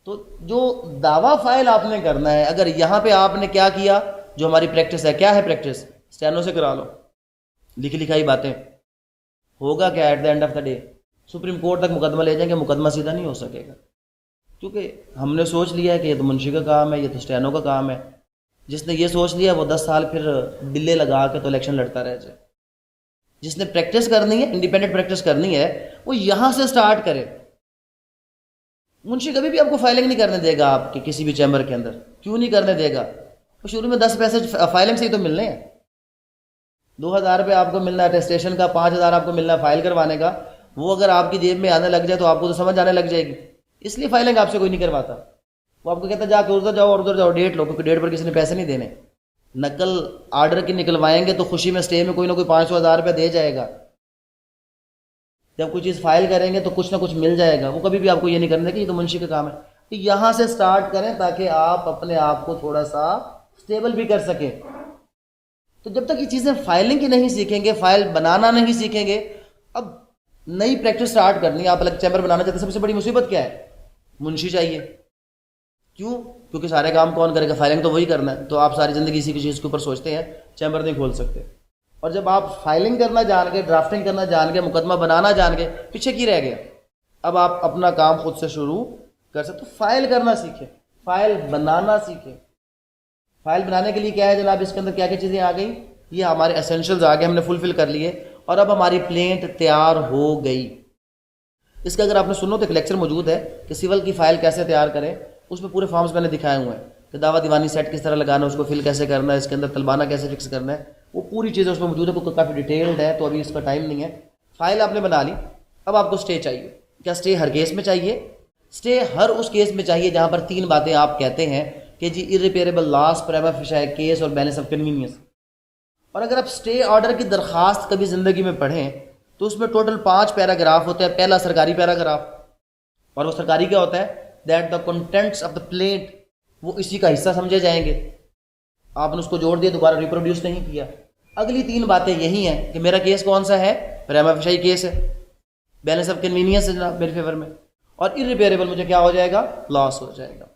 तो जो दावा फाइल आपने करना है, अगर यहाँ पे आपने क्या किया, जो हमारी प्रैक्टिस है, क्या है प्रैक्टिस, स्टेनो से करा लो, लिखी लिखाई बातें, होगा क्या at the end of the day, supreme court तक मुकदमा ले जाएंगे, मुकदमा सीधा नहीं हो सकेगा, क्योंकि हमने सोच लिया है कि ये तो मुंशी का काम है, ये तो स्टेनो का काम है। जिसने ये सोच लिया वो 10 साल फिर डिले लगा के तो इलेक्शन लड़ता रह जाए। जिसने प्रैक्टिस करनी है, इंडिपेंडेंट प्रैक्टिस करनी है, वो यहाँ से स्टार्ट करे। मुंशी कभी भी आपको फाइलिंग नहीं करने देगा आपके किसी भी चैम्बर के अंदर। क्यों नहीं करने देगा? तो शुरू में 10 पैसे फाइलिंग से ही तो मिलने हैं। 2000 रुपये आपको मिलना है अटेस्टेशन का, 5000 आपको मिलना है फाइल करवाने का। वो अगर आपकी जेब में आने लग जाए तो आपको तो समझ आने लग जाएगी। इसलिए फाइलिंग आपसे कोई नहीं करवाता। वो आपको कहता है जाके उधर जाओ और उधर जाओ, डेट लो, क्योंकि डेट पर किसी ने पैसे नहीं देने। नकल आर्डर की निकलवाएंगे तो खुशी में स्टे में कोई ना कोई 500-1000 रुपये दे जाएगा। जब कोई चीज़ फाइल करेंगे तो कुछ ना कुछ मिल जाएगा। वो कभी भी आपको ये नहीं करने देगा कि ये तो मुंशी का काम है। तो यहाँ से स्टार्ट करें ताकि आप अपने आप को थोड़ा सा स्टेबल भी कर सकें। तो जब तक ये चीज़ें फाइलिंग की नहीं सीखेंगे, फाइल बनाना नहीं सीखेंगे, अब नई प्रैक्टिस स्टार्ट करनी है। आप अलग चैम्बर बनाना चाहते हैं, सबसे बड़ी मुसीबत क्या है? मुंशी चाहिए। क्यों? क्योंकि सारे काम कौन करेगा? फाइलिंग तो वही करना है। तो आप सारी ज़िंदगी इसी की चीज़ के ऊपर सोचते हैं, चैम्बर नहीं खोल सकते। और जब आप फाइलिंग करना जान गए, ड्राफ्टिंग करना जान गए, मुकदमा बनाना जान गए, पीछे की रह गए। अब आप अपना काम खुद से शुरू कर सकते। तो फाइल करना सीखें, फाइल बनाना सीखें। फाइल बनाने के लिए क्या है जनाब, इसके अंदर क्या क्या चीज़ें आ गई? ये हमारे एसेंशियल्स आ गए, हमने फुलफिल कर लिए, और अब हमारी प्लेंट तैयार हो गई। इसका अगर आपने सुनो तो एक लेक्चर मौजूद है कि सिविल की फ़ाइल कैसे तैयार करें। उसमें पूरे फॉर्म्स मैंने दिखाए हुए हैं कि दावा दीवानी सेट किस तरह लगाना है, उसको फिल कैसे करना है, इसके अंदर तलबाना कैसे फिक्स करना है, वो पूरी चीज़ें उसमें मौजूद है। वो काफ़ी डिटेल्ड है, तो अभी इसका टाइम नहीं है। फाइल आपने बना ली, अब आपको स्टे चाहिए। क्या स्टे हर केस में चाहिए? स्टे हर उस केस में चाहिए जहाँ पर 3 बातें आप कहते हैं कि जी इर्रिपेयरेबल लॉस, प्रिमा फेशी केस और बैलेंस ऑफ कन्वीनियंस। और अगर आप स्टे ऑर्डर की दरख्वास्त कभी ज़िंदगी में पढ़ें तो उसमें टोटल 5 पैराग्राफ होते हैं। पहला सरकारी पैराग्राफ, और वो सरकारी क्या होता है? That the contents of the plaint, वो इसी का हिस्सा समझे जाएंगे। आपने उसको जोड़ दिया, दोबारा रिप्रोड्यूस नहीं किया। अगली 3 बातें यही हैं कि मेरा केस कौन सा है, प्रिमा फेशी केस है, बैलेंस ऑफ कन्वीनियंस है जनाब मेरे फेवर में, और इर्रिपेयरेबल मुझे क्या हो जाएगा? लॉस हो जाएगा।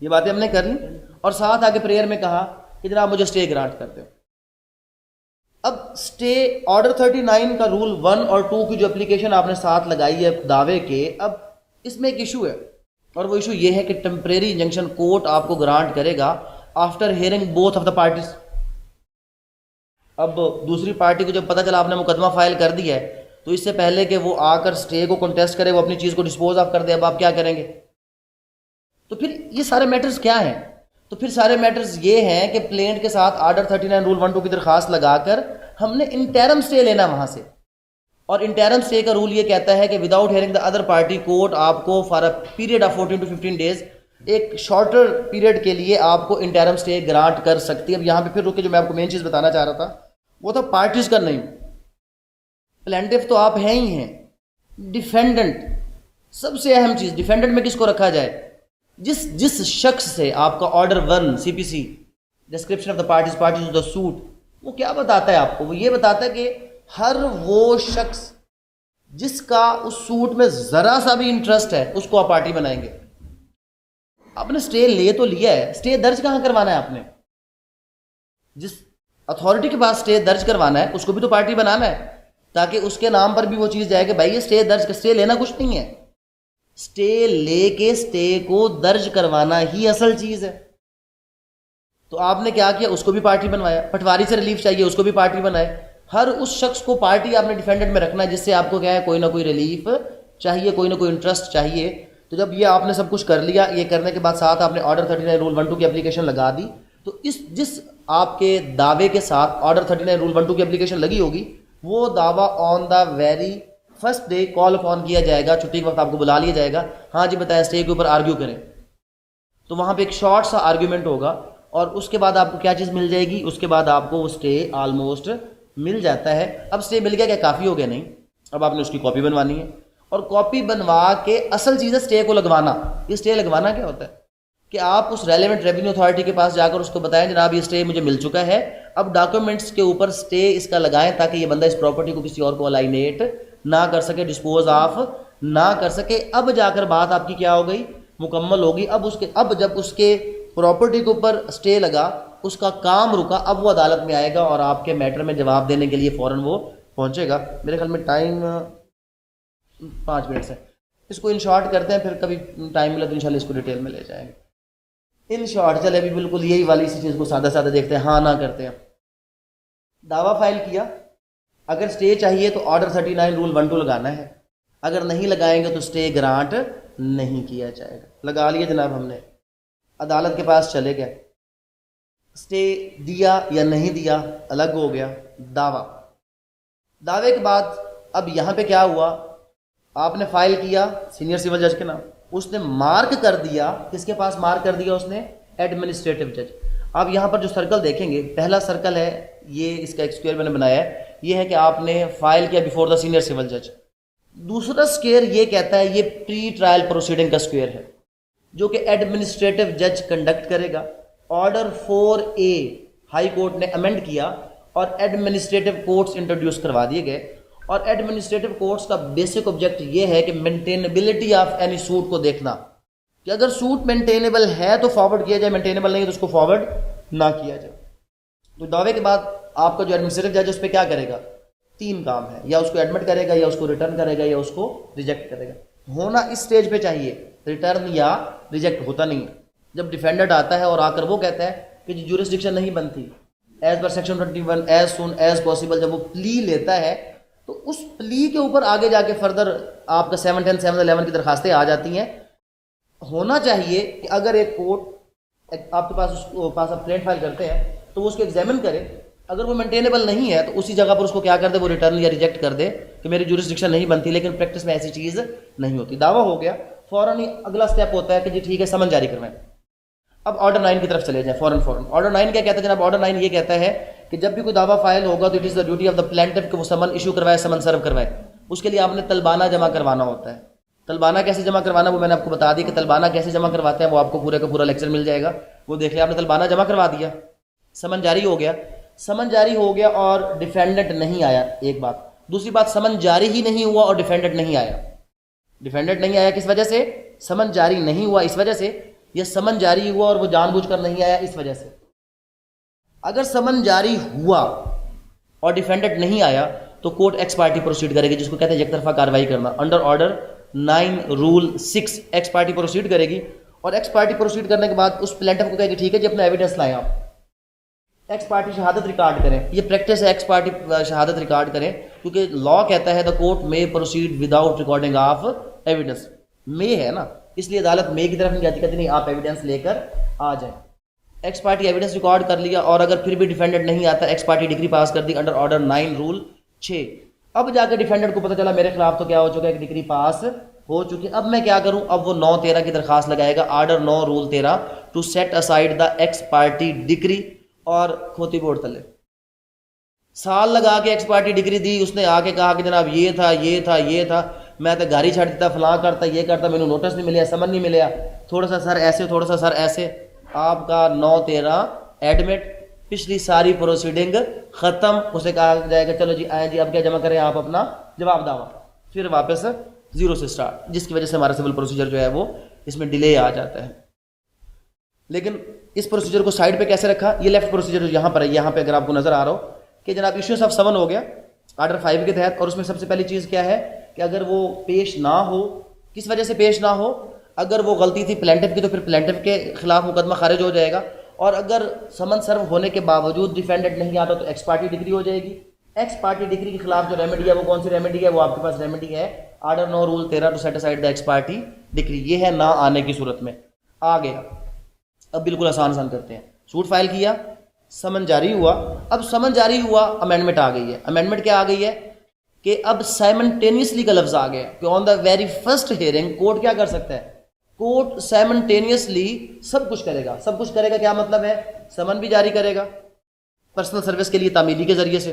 ये बातें हमने कर ली, और साथ आगे प्रेयर में कहा कि जनाब मुझे स्टे ग्रांट कर दो। अब स्टे ऑर्डर 39 का रूल 1 और 2 की जो एप्लीकेशन आपने साथ लगाई है दावे के, अब इसमें एक इशू है, और वो इशू ये है कि टेम्परेरी इंजंक्शन कोर्ट आपको ग्रांट करेगा after hearing both of the parties. अब दूसरी पार्टी को जब पता चला आपने मुकदमा फाइल कर दिया है, तो इससे पहले कि वो आकर स्टे को कंटेस्ट करे, वो अपनी चीज़ को डिस्पोज ऑफ कर दे, अब आप क्या करेंगे? तो फिर ये सारे मैटर्स क्या हैं? तो फिर सारे मैटर्स ये हैं कि प्लेंट के साथ ऑर्डर 39 रूल 1-2 की दरखास्त लगाकर हमने इंटरम स्टे लेना वहाँ से। और इंटरम स्टे का रूल ये कहता है कि without hearing the other party court आपको for a period of 14 to 15 days, एक शॉर्टर पीरियड के लिए आपको इंटरम स्टे ग्रांट कर सकती है। अब यहाँ पे फिर रुके, जो मैं आपको मेन चीज़ बताना चाह रहा था वो था पार्टीज का नहीं। प्लेंटिफ तो आप हैं ही हैं, डिफेंडेंट सबसे अहम चीज़। डिफेंडेंट में किसको रखा जाए? जिस शख्स से आपका order 1 CPC description of the parties of the suit, वो क्या बताता है आपको? वो ये बताता है कि हर वो शख्स जिसका उस सूट में जरा सा भी इंटरेस्ट है उसको आप पार्टी बनाएंगे। आपने स्टे ले तो लिया है, स्टे दर्ज कहां करवाना है आपने? जिस अथॉरिटी के पास स्टे दर्ज करवाना है उसको भी तो पार्टी बनाना है, ताकि उसके नाम पर भी वो चीज जाए कि भाई ये स्टे दर्ज। स्टे लेना कुछ नहीं है, स्टे लेके स्टे को दर्ज करवाना ही असल चीज है। तो आपने क्या किया? उसको भी पार्टी बनवाया। पटवारी से रिलीफ चाहिए, उसको भी पार्टी बनाए। हर उस शख्स को पार्टी आपने डिफेंडेंट में रखना है जिससे आपको क्या है, कोई ना कोई रिलीफ चाहिए, कोई ना कोई इंटरेस्ट चाहिए। तो जब ये आपने सब कुछ कर लिया, ये करने के बाद साथ आपने ऑर्डर 39 रूल 12 की एप्लीकेशन लगा दी, तो इस जिस आपके दावे के साथ ऑर्डर 39 रूल 12 की एप्लीकेशन लगी होगी, वो दावा on the very first day call on किया जाएगा। छुट्टी के वक्त आपको बुला लिया जाएगा, हाँ जी बताया, स्टे के ऊपर आर्ग्यू करें। तो वहां पे एक शॉर्ट सा आर्ग्यूमेंट होगा और उसके बाद आपको क्या चीज़ मिल जाएगी? उसके बाद आपको वो स्टे ऑलमोस्ट मिल जाता है। अब स्टे मिल गया, क्या काफ़ी हो गया? नहीं, अब आपने उसकी कॉपी बनवानी है और कॉपी बनवा के असल चीज़ है स्टे को लगवाना। ये स्टे लगवाना क्या होता है कि आप उस रेलेवेंट रेवेन्यू अथॉरिटी के पास जाकर उसको बताएं, जनाब ये स्टे मुझे मिल चुका है, अब डॉक्यूमेंट्स के ऊपर स्टे इसका लगाएं ताकि ये बंदा इस प्रॉपर्टी को किसी और को अलाइनेट ना कर सके, डिस्पोज ऑफ ना कर सके। अब जाकर बात आपकी क्या हो गई? मुकम्मल होगी। अब जब उसके प्रॉपर्टी के ऊपर स्टे लगा, उसका काम रुका, अब वो अदालत में आएगा और आपके मैटर में जवाब देने के लिए फ़ौरन वो पहुंचेगा। मेरे ख्याल में टाइम 5 मिनट है, इसको इन शॉर्ट करते हैं, फिर कभी टाइम मिला तो इंशाल्लाह इसको डिटेल में ले जाएंगे। इन शॉर्ट चले अभी बिल्कुल यही वाली इसी चीज़ को सादा सादा देखते हैं, हाँ ना करते हैं। दावा फाइल किया, अगर स्टे चाहिए तो ऑर्डर 39 रूल 12 लगाना है, अगर नहीं लगाएंगे तो स्टे ग्रांट नहीं किया जाएगा। लगा लिया जनाब हमने, अदालत के पास चले गए, स्टे दिया या नहीं दिया अलग हो गया। दावे के बाद अब यहां पे क्या हुआ? आपने फाइल किया सीनियर सिविल जज के नाम, उसने मार्क कर दिया, किसके पास मार्क कर दिया उसने? एडमिनिस्ट्रेटिव जज। आप यहां पर जो सर्कल देखेंगे, पहला सर्कल है ये, इसका एक स्क्वायर मैंने बनाया है, ये है कि आपने फाइल किया बिफोर द सीनियर सिविल जज। दूसरा स्क्वायर ये कहता है, ये प्री ट्रायल प्रोसीडिंग का स्क्वायर है जो कि एडमिनिस्ट्रेटिव जज कंडक्ट करेगा। ऑर्डर 4A हाई कोर्ट ने अमेंड किया और एडमिनिस्ट्रेटिव कोर्ट्स इंट्रोड्यूस करवा दिए गए। और एडमिनिस्ट्रेटिव कोर्ट्स का बेसिक ऑब्जेक्ट ये है कि मेंटेनेबिलिटी ऑफ एनी सूट को देखना, कि अगर सूट मेंटेनेबल है तो फॉरवर्ड किया जाए, मेंटेनेबल नहीं है तो उसको फॉरवर्ड ना किया जाए। तो दावे के बाद आपका जो एडमिनिस्ट्रेटिव जज उस पर क्या करेगा? 3 काम है, या उसको एडमिट करेगा, या उसको रिटर्न करेगा, या उसको रिजेक्ट करेगा। होना इस स्टेज पे चाहिए, रिटर्न या रिजेक्ट होता नहीं है। जब डिफेंडेंट आता है और आकर वो कहता है कि ज्यूरिसडिक्शन नहीं बनती as per section 21 as soon as possible, जब वो प्ली लेता है तो उस प्ली के ऊपर आगे जाके फर्दर आपका 710 711 की दरखास्तें आ जाती हैं। होना चाहिए कि अगर एक कोर्ट आपके पास उसको पास आप प्लेंट फाइल करते हैं तो वो उसको एग्जामिन करे, अगर वो मेंटेनेबल नहीं है तो उसी जगह पर उसको क्या कर दे, वो रिटर्न या रिजेक्ट कर दे कि मेरी ज्यूरिसडिक्शन नहीं बनती। लेकिन प्रैक्टिस में ऐसी चीज़ नहीं होती। दावा हो गया, फौरन ही अगला स्टेप होता है कि जी ठीक है समन जारी करवाएं। अब ऑर्डर 9 की तरफ चले जाएं फौरन। ऑर्डर 9 क्या कहता है जनाब? ऑर्डर 9 ये कहता है कि जब भी कोई दावा फाइल होगा तो it is the duty of the plaintiff कि वो समन इशू करवाए, समन सर्व करवाए। उसके लिए आपने तलबाना जमा करवाना होता है। तलबाना कैसे जमा करवाना वो मैंने आपको बता दिया कि तलबाना कैसे जमा करवाते हैं, वो आपको पूरे का पूरा लेक्चर मिल जाएगा, वो देख लिया। आपने तलबाना जमा करवा दिया, समन जारी हो गया। समन जारी हो गया और डिफेंडेंट नहीं आया, एक बात। दूसरी बात, समन जारी ही नहीं हुआ और डिफेंडेंट नहीं आया। डिफेंडेंट नहीं आया किस वजह से? समन जारी नहीं हुआ इस वजह से, या समन जारी हुआ और वो जानबूझकर नहीं आया इस वजह से। अगर समन जारी हुआ और डिफेंडेंट नहीं आया तो कोर्ट एक्स पार्टी प्रोसीड करेगी, जिसको कहते हैं एकतरफा कार्रवाई करना। Under order 9 rule 6 x party proceed करेगी और एक्स पार्टी प्रोसीड करने के बाद उस प्लेंटिफ को कहेगी ठीक है जी अपना एविडेंस लाएं, आप एक्स पार्टी शहादत रिकॉर्ड करें। ये प्रैक्टिस है, एक्स पार्टी शहादत रिकॉर्ड करें, क्योंकि लॉ कहता है the court may proceed without recording of evidence. May है ना, इसलिए अदालत मे की तरफ नहीं जाती, कहती नहीं आप एविडेंस लेकर आ जाए। एक्स पार्टी एविडेंस रिकॉर्ड कर लिया और अगर फिर भी डिफेंडेंट नहीं आता, एक्स पार्टी डिग्री पास कर दी अंडर ऑर्डर 9 रूल 6। अब जाकर डिफेंडेंट को पता चला मेरे खिलाफ तो क्या हो चुका है, डिग्री पास हो चुकी है, अब मैं क्या करूं? अब वो 9-13 की दरखास्त लगाएगा, order 9 rule 13 to set aside the ex parte decree, और खोती बोर्ड तले साल लगा के एक्स पार्टी डिग्री दी। उसने आके कहा कि जनाब ये था ये था ये था, मैं तो गाड़ी छाड़ देता, फलां करता, ये करता, मैंने नोटिस नहीं मिले, समन नहीं मिले, थोड़ा सा सर ऐसे, थोड़ा सा सर ऐसे। आपका 9-13 एडमिट, पिछली सारी प्रोसीडिंग ख़त्म। उसे कहा जाएगा चलो जी आए जी, अब क्या जमा करें आप अपना जवाब दावा, फिर वापस जीरो से स्टार्ट, जिसकी वजह से हमारा सिविल प्रोसीजर जो है वो इसमें डिले आ जाता है। लेकिन इस प्रोसीजर को साइड पे कैसे रखा, ये लेफ्ट प्रोसीजर जो यहाँ पर है, यहाँ पे अगर आपको नजर आ रहा हो कि जनाब इश्यूएंस ऑफ समन हो गया ऑर्डर 5 के तहत, और उसमें सबसे पहली चीज़ क्या है कि अगर वो पेश ना हो, किस वजह से पेश ना हो, अगर वो गलती थी प्लेंटिफ की तो फिर प्लेंटिफ के खिलाफ मुकदमा खारिज हो जाएगा, और अगर समन सर्व होने के बावजूद डिफेंडेंट नहीं आता तो एक्स पार्टी डिग्री हो जाएगी। एक्स पार्टी डिग्री के खिलाफ जो रेमेडी है वो कौन सी रेमेडी है, वो आपके पास रेमेडी है ऑर्डर नो rule 13 to set aside the ex parte decree. ये है ना आने की सूरत में। आ गया, अब बिल्कुल आसान करते हैं। सूट फाइल किया, समन जारी हुआ। अब समन जारी हुआ, अमेंडमेंट आ गई है। अमेंडमेंट क्या आ गई है कि अब साइमल्टेनियसली का लफ्ज आ गया कि on the very first hearing court क्या कर सकता है, कोर्ट साइमल्टेनियसली सब कुछ करेगा। सब कुछ करेगा क्या मतलब है, समन भी जारी करेगा पर्सनल सर्विस के लिए तामीली के जरिए से।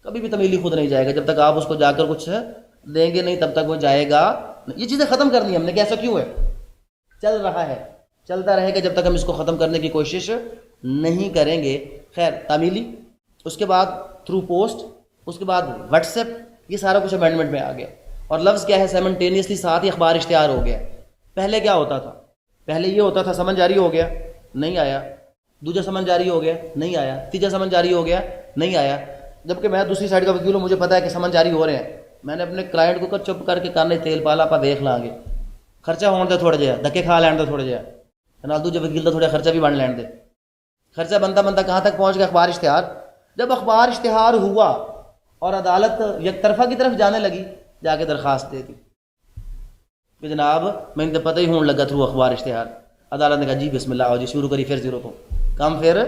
कभी भी तमीली खुद नहीं जाएगा, जब तक आप उसको जाकर कुछ देंगे नहीं तब तक वो जाएगा। ये चीज़ें ख़त्म करनी है हमने, कि ऐसा क्यों है, चल रहा है, चलता रहेगा जब तक हम इसको ख़त्म करने की कोशिश नहीं करेंगे। खैर तामीली, उसके बाद थ्रू पोस्ट, उसके बाद व्हाट्सएप, ये सारा कुछ अमेंडमेंट में आ गया। और लफ्ज़ क्या है, साइमल्टेनियसली, साथ ही अखबार इश्तिहार हो गया। पहले क्या होता था, पहले ये होता था समन जारी हो गया नहीं आया, दूसरा समन जारी हो गया नहीं आया, तीसरा समन जारी हो गया नहीं आया। जबकि मैं दूसरी साइड का वकील हूँ, मुझे पता है कि समन जारी हो रहे हैं, मैंने अपने क्लाइंट को चुप करके कान तेल पाला आप देख लांगे, खर्चा होने दे थोड़ा जहा, धक्के खा लैन दे थोड़ा जहा, नाल दूजे वकील का थोड़ा खर्चा भी बन लैन दे। खर्चा बनता बनता कहाँ तक पहुँच गया, अखबार इश्तिहार। जब अखबार इश्तिहार हुआ और अदालत एक तरफा की तरफ जाने लगी, जाके दरख्वास्त दे दी कि जनाब मैंने तो पता ही होने लगा थ्रू अखबार इश्तिहार। अदालत ने कहा जी बिस्मिल्लाह आओ जी, शुरू करी फिर जीरो को कम, फिर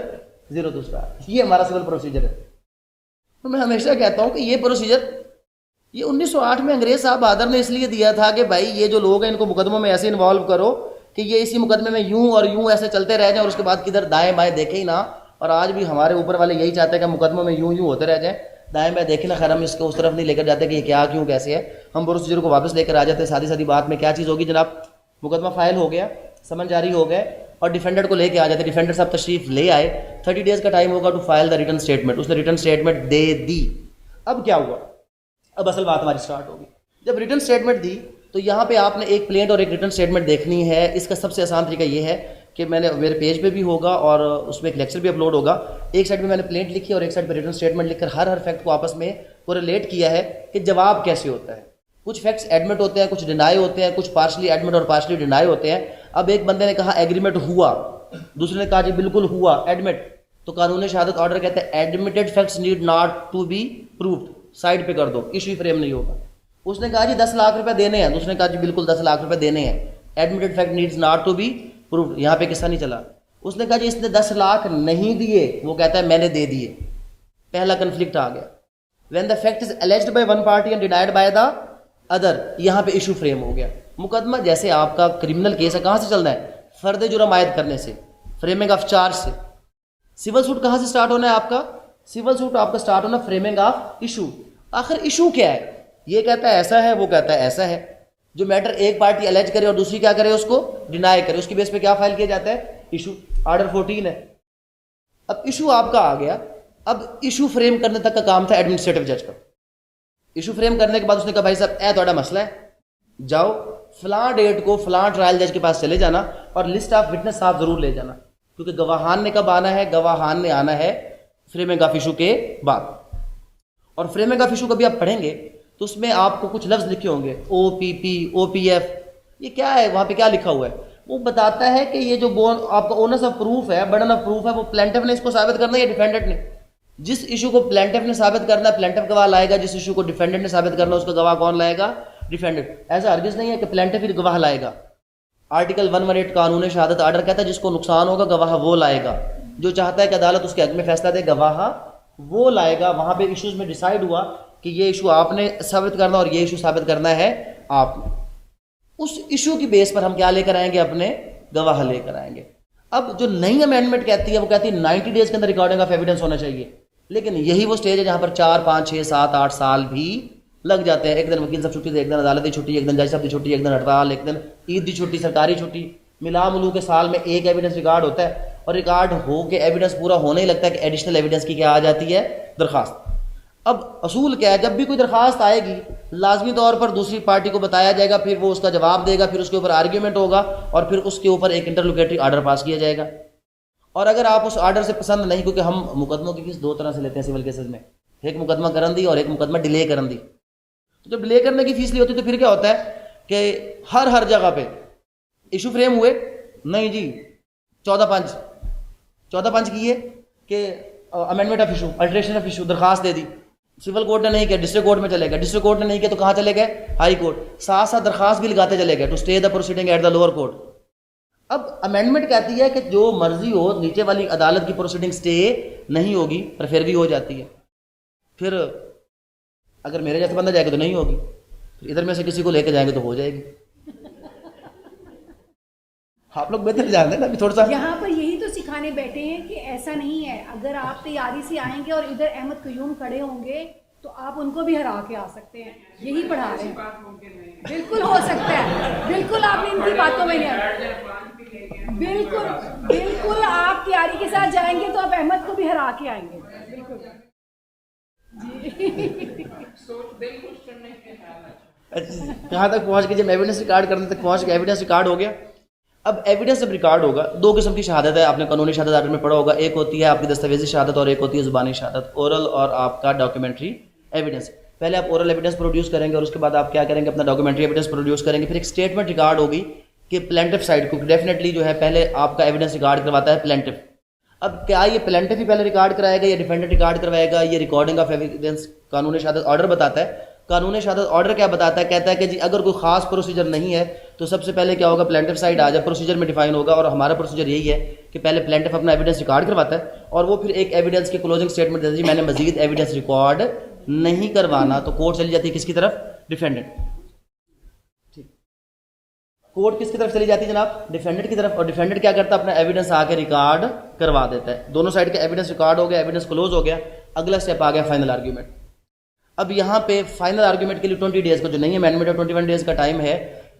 जीरो टू स्टार्ट। ये हमारा सिविल प्रोसीजर है। तो मैं हमेशा कहता हूँ कि ये प्रोसीजर ये 1908 में अंग्रेज साहब बहादुर ने इसलिए दिया था कि भाई ये जो लोग हैं इनको मुकदमों में ऐसे इन्वॉल्व करो कि ये इसी मुकदमे में यूं और यूं ऐसे चलते रह जाएं और उसके बाद किधर दाएं बाएं देखे ही ना। और आज भी हमारे ऊपर वाले यही चाहते हैं कि मुकदमों में यूं यूं होते रह जाएं, दाएं बाएं देखे ना। खैर हम इसको उस तरफ नहीं लेकर जाते कि ये क्या क्यों कैसे है, हम प्रोसीजर को वापस लेकर आ जाते हैं। सादी सादी बात में क्या चीज़ होगी जनाब, मुकदमा फाइल हो गया, समन जारी हो गए और डिफेंडर को लेके आ जाते, डिफेंडर साहब तशरीफ ले आए, 30 डेज़ का टाइम होगा to file the return statement. उसने रिटर्न स्टेटमेंट दे दी। अब क्या हुआ, अब असल बात हमारी स्टार्ट होगी। जब रिटर्न स्टेटमेंट दी तो यहाँ पे आपने एक प्लेंट और एक रिटर्न स्टेटमेंट देखनी है। इसका सबसे आसान तरीका ये है कि मैंने मेरे पेज पे भी होगा और उसमें एक लेक्चर भी अपलोड होगा। एक साइड पे मैंने प्लेंट लिखी और एक साइड पे रिटर्न स्टेटमेंट लिखकर हर फैक्ट को आपस में कोरिलेट किया है कि जवाब कैसे होता है। कुछ फैक्ट्स एडमिट होते हैं, कुछ डिनाई होते हैं, कुछ पार्शली एडमिट और पार्शली डिनाई होते हैं। अब एक बंदे ने कहा एग्रीमेंट हुआ, दूसरे ने कहा जी बिल्कुल हुआ एडमिट, तो कानून शहादत ऑर्डर कहते हैं admitted facts need not to be proved, side पे कर दो, इशू फ्रेम नहीं होगा। उसने कहा जी 10 लाख रुपए देने हैं, दूसरे ने कहा जी बिल्कुल 10 लाख रुपए देने हैं, admitted fact needs not to be proved, यहाँ पे किस्सा नहीं चला। उसने कहा जी इसने 10 लाख नहीं दिए, वो कहता है मैंने दे दिए, पहला कन्फ्लिक्ट आ गया। When the fact is alleged by one party and denied by the other, यहाँ पे इशू फ्रेम हो गया। मुकदमा जैसे आपका क्रिमिनल केस है, कहाँ से चलना है, फर्द जुर्म आयद करने से, फ्रेमिंग ऑफ चार्ज से। सिविल सूट कहाँ से स्टार्ट होना है आपका, सिविल सूट आपका स्टार्ट होना फ्रेमिंग ऑफ इशू। आखिर इशू क्या है, ये कहता है ऐसा है, वो कहता है ऐसा है। जो मैटर एक पार्टी अलेज करे और दूसरी क्या करे, उसको डिनाई करे, उसकी बेस पे क्या फाइल किया जाता है, इशू। ऑर्डर 14 है। अब इशू आपका आ गया। अब इशू फ्रेम करने तक का काम था एडमिनिस्ट्रेटिव जज का। इशू फ्रेम करने के बाद उसने कहा भाई साहब ए थोड़ा मसला है, जाओ फलां डेट को फलां ट्रायल जज के पास चले जाना और लिस्ट ऑफ विटनेस आप जरूर ले जाना, क्योंकि गवाहान ने कब आना है, गवाहान ने आना है फ्रेमिंग ऑफ इशू के बाद। और फ्रेमिंग ऑफ इशू कभी आप पढ़ेंगे तो उसमें आपको कुछ लफ्ज लिखे होंगे, OPP, OPF, ये क्या है, वहाँ पे क्या लिखा हुआ है, वो बताता है कि ये जो आपका ओनर्स ऑफ प्रूफ है, बर्डन ऑफ प्रूफ है, वो प्लेंटिफ ने इसको साबित करना है या डिफेंडेंट ने। जिस इशू को प्लेंटिफ ने साबित करना है प्लेंटिफ गवाह लाएगा, जिस इशू को डिफेंडेंट ने साबित करना है उसका गवाह कौन लाएगा, डिफेंडेंट। ऐसा हरगिज नहीं है कि प्लेंटिफ ही गवाह लाएगा। आर्टिकल 118 कानून शहादत आर्डर कहता है जिसको नुकसान होगा गवाह वो लाएगा। जो चाहता है कि अदालत उसके हक में फैसला दे गवाह वो लाएगा। वहाँ पे इशूज में डिसाइड हुआ कि ये इशू आपने साबित करना और ये इशू साबित करना है आपने। उस इशू की बेस पर हम क्या लेकर आएंगे, अपने गवाह लेकर आएंगे। अब जो नई अमेंडमेंट कहती है वो कहती है 90 डेज के अंदर रिकॉर्डिंग ऑफ एविडेंस होना चाहिए। लेकिन यही वो स्टेज है जहां पर 4, 5, 6, 7, 8 साल भी लग जाते हैं। एक दिन वकील साहब छुट्टी, एक दिन अदालत की छुट्टी, एक दिन जज साहब की छुट्टी, एक दिन हड़ताल, एक दिन ईद की छुट्टी, सरकारी छुट्टी, मिला मिलू के साल में एक एविडेंस रिकॉर्ड होता है। और रिकॉर्ड हो के एविडेंस पूरा होने ही लगता है कि एडिशनल एविडेंस की क्या आ जाती है, दरखास्त। अब असूल क्या है, जब भी कोई दरखास्त आएगी लाजमी तौर पर दूसरी पार्टी को बताया जाएगा, फिर वो उसका जवाब देगा, फिर उसके ऊपर आर्ग्यूमेंट होगा और फिर उसके ऊपर एक इंटरलोकेटरी आर्डर पास किया जाएगा। और अगर आप उस आर्डर से पसंद नहीं, क्योंकि हम मुकदमों की फीस दो तरह से लेते हैं सिविल केसेस में, एक मुकदमा करन दी और एक मुकदमा डिले करन दी। तो जब डिले करने की फीस ली होती है तो फिर क्या होता है कि हर जगह पे इशू फ्रेम हुए, नहीं जी 14/5 की है कि amendment of issue, alteration of issue, दरखास्त दे दी, सिविल कोर्ट ने नहीं किया, डिस्ट्रिक्ट कोर्ट में चले गए, डिस्ट्रिक्ट कोर्ट ने नहीं किया तो कहाँ चले गए, हाई कोर्ट, साथ साथ दरखास्त भी लगाते चले गए to stay the proceeding at the lower court. अब अमेंडमेंट कहती है कि जो मर्जी हो, नीचे वाली अदालत की प्रोसीडिंग स्टे नहीं होगी पर फिर भी हो जाती है। फिर अगर मेरे जैसे बंदा जाएगा तो नहीं होगी, फिर इधर में से किसी को लेके जाएंगे तो हो जाएगी। आप लोग बेहतर जानते हैं ना, अभी थोड़ा सा यहाँ पर यही तो सिखाने बैठे हैं कि ऐसा नहीं है, अगर आप तैयारी से आएंगे और इधर अहमद कयूम खड़े होंगे तो आप उनको भी हरा के आ सकते हैं, यही पढ़ा रहे हैं। बिल्कुल हो सकता है, बिल्कुल आपने इनकी बातों में नहीं, बिल्कुल बिल्कुल आप तैयारी के साथ जाएंगे तो आप अहमद को भी हरा के आएंगे, बिल्कुल कहाँ तक पहुँच गए, जब एविडेंस रिकॉर्ड करने तक पहुँच गए, एविडेंस रिकॉर्ड हो गया। अब एविडेंस जब रिकॉर्ड होगा, दो किस्म की शहादत है, आपने कानूनी शहादत आर्डर में पढ़ा होगा, एक होती है आपकी दस्तावेजी शहादत और एक होती है ज़ुबानी शहादत, ओरल और आपका डॉक्यूमेंट्री एविडेंस। पहले आप ओरल एविडेंस प्रोड्यूस करेंगे और उसके बाद आप क्या करेंगे, अपना डॉक्यूमेंट्री एविडेंस प्रोड्यूस करेंगे, फिर एक स्टेटमेंट रिकॉर्ड होगी कि प्लेंटिफ साइड को डेफिनेटली जो है पहले आपका एविडेंस रिकॉर्ड करवाता है प्लेंटिफ। अब क्या ये प्लेंटिफ ही पहले रिकॉर्ड कराएगा या डिफेंडेंट रिकॉर्ड करवाएगा, ये रिकॉर्डिंग ऑफ एविडेंस कानूनी शहादत ऑर्डर बताता है। कानूनी शहादत ऑर्डर क्या बताता है, कहता है कि जी अगर कोई खास प्रोसीजर नहीं है तो सबसे पहले क्या होगा, प्लेंटिफ साइड आ जाए, प्रोसीजर में डिफाइन होगा। और हमारा प्रोसीजर यही है कि पहले प्लेंटिफ अपना एविडेंस रिकॉर्ड करवाता है और वो फिर एक एविडेंस के क्लोजिंग स्टेटमेंट देता है, मैंने मजीद एविडेंस रिकॉर्ड नहीं करवाना, तो कोर्ट चली जाती है किसकी तरफ, डिफेंडेंट। ठीक, कोर्ट किसकी तरफ चली जाती है जनाब, डिफेंडेंट की तरफ। और डिफेंडेंट क्या करता है, अपना एविडेंस आके रिकॉर्ड करवा देता है। दोनों साइड का एविडेंस रिकॉर्ड हो गया, एविडेंस क्लोज हो गया, अगला स्टेप आ गया फाइनल आर्ग्यूमेंट। अब यहाँ पे फाइनल आर्ग्यूमेंट के लिए 20 डेज का जो नहीं अमेंडमेंट है, 21 डेज का टाइम है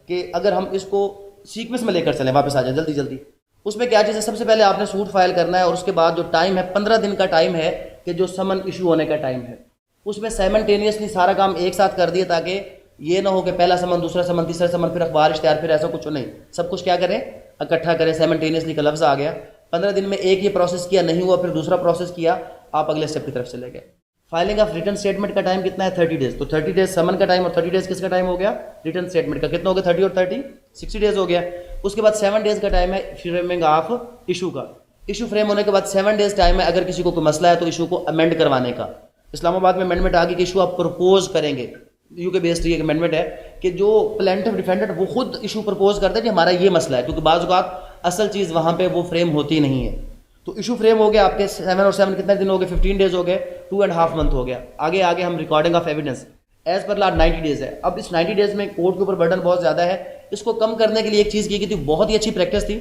कि अगर हम इसको सीक्वेंस में लेकर चलें, वापस आ जाए जल्दी जल्दी। उसमें क्या चीज़ है, सबसे पहले आपने सूट फाइल करना है और उसके बाद जो टाइम है 15 दिन का टाइम है कि जो समन इशू होने का टाइम है, उसमें साइमल्टेनियसली सारा काम एक साथ कर दिए ताकि ये ना हो कि पहला समन, दूसरा समन, तीसरा समन, फिर अखबार इश्तिहार, फिर ऐसा कुछ नहीं, सब कुछ क्या करें, इकट्ठा करें। साइमल्टेनियसली का लफ्ज़ आ गया, 15 दिन में एक ये प्रोसेस किया, नहीं हुआ, फिर दूसरा प्रोसेस किया, आप अगले स्टेप की तरफ चले गए। फाइलिंग ऑफ रिटर्न स्टेटमेंट का टाइम कितना है, 30 डेज। तो 30 डेज समन का टाइम और 30 डेज किसका टाइम हो गया, रिटर्न स्टेटमेंट का। कितना हो गया, 30 और 30 60 डेज हो गया। उसके बाद 7 डेज का टाइम है फ्रेमिंग ऑफ इशू का। इशू फ्रेम होने के बाद 7 डेज टाइम है अगर किसी को कोई मसला है तो इशू को अमेंड करवाने का। इस्लामाबाद में अमेंडमेंट आ गई कि इशू आप प्रपोज करेंगे, यूके बेस्ड ये अमेंडमेंट है कि जो प्लेंटिफ डिफेंडेंट वो खुद इशू प्रपोज करते हैं कि हमारा ये मसला है, क्योंकि बाज़ औक़ात असल चीज़ वहाँ पे वो फ्रेम होती नहीं है। तो इशू फ्रेम हो गया आपके 7 और 7 कितने दिन हो गए, 15 डेज हो गए, 2.5 मंथ हो गया। आगे आगे हम recording of evidence as per law 90 days है। अब इस 90 डेज में कोर्ट के ऊपर बर्डन बहुत ज़्यादा है। इसको कम करने के लिए एक चीज़ की गई थी, बहुत ही अच्छी प्रैक्टिस थी,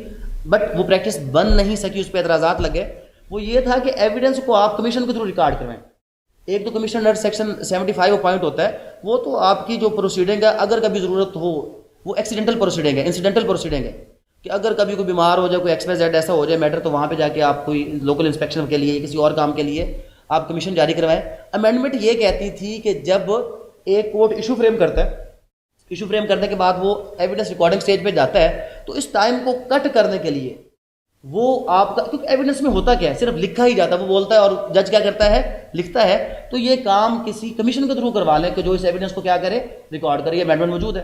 बट वो प्रैक्टिस बन नहीं सकी, उस पर एतराज़ात लगे। वो ये था कि एविडेंस को आप कमीशन के थ्रू रिकॉर्ड करवाएं। एक तो कमीशन अंडर सेक्शन 75 अपॉइंट होता है, वो तो आपकी जो प्रोसीडिंग है अगर कभी ज़रूरत हो, वो एक्सीडेंटल प्रोसीडिंग है, इंसिडेंटल प्रोसीडिंग है कि अगर कभी कोई बीमार हो जाए, कोई XYZ ऐसा हो जाए मैटर, तो वहाँ पे जाके आप कोई लोकल इंस्पेक्शन के लिए किसी और काम के लिए आप कमीशन जारी करवाएं। अमेंडमेंट ये कहती थी कि जब एक कोर्ट इशू फ्रेम करता है, इशू फ्रेम करने के बाद वो एविडेंस रिकॉर्डिंग स्टेज पे जाता है, तो इस टाइम को कट करने के लिए वो आपका, क्योंकि एविडेंस में होता क्या है, सिर्फ लिखा ही जाता है, वो बोलता है और जज क्या करता है, लिखता है। तो ये काम किसी कमीशन के थ्रू करवा लें कि जो इस एविडेंस को क्या करे, रिकॉर्ड करे। ये अमेंडमेंट मौजूद है।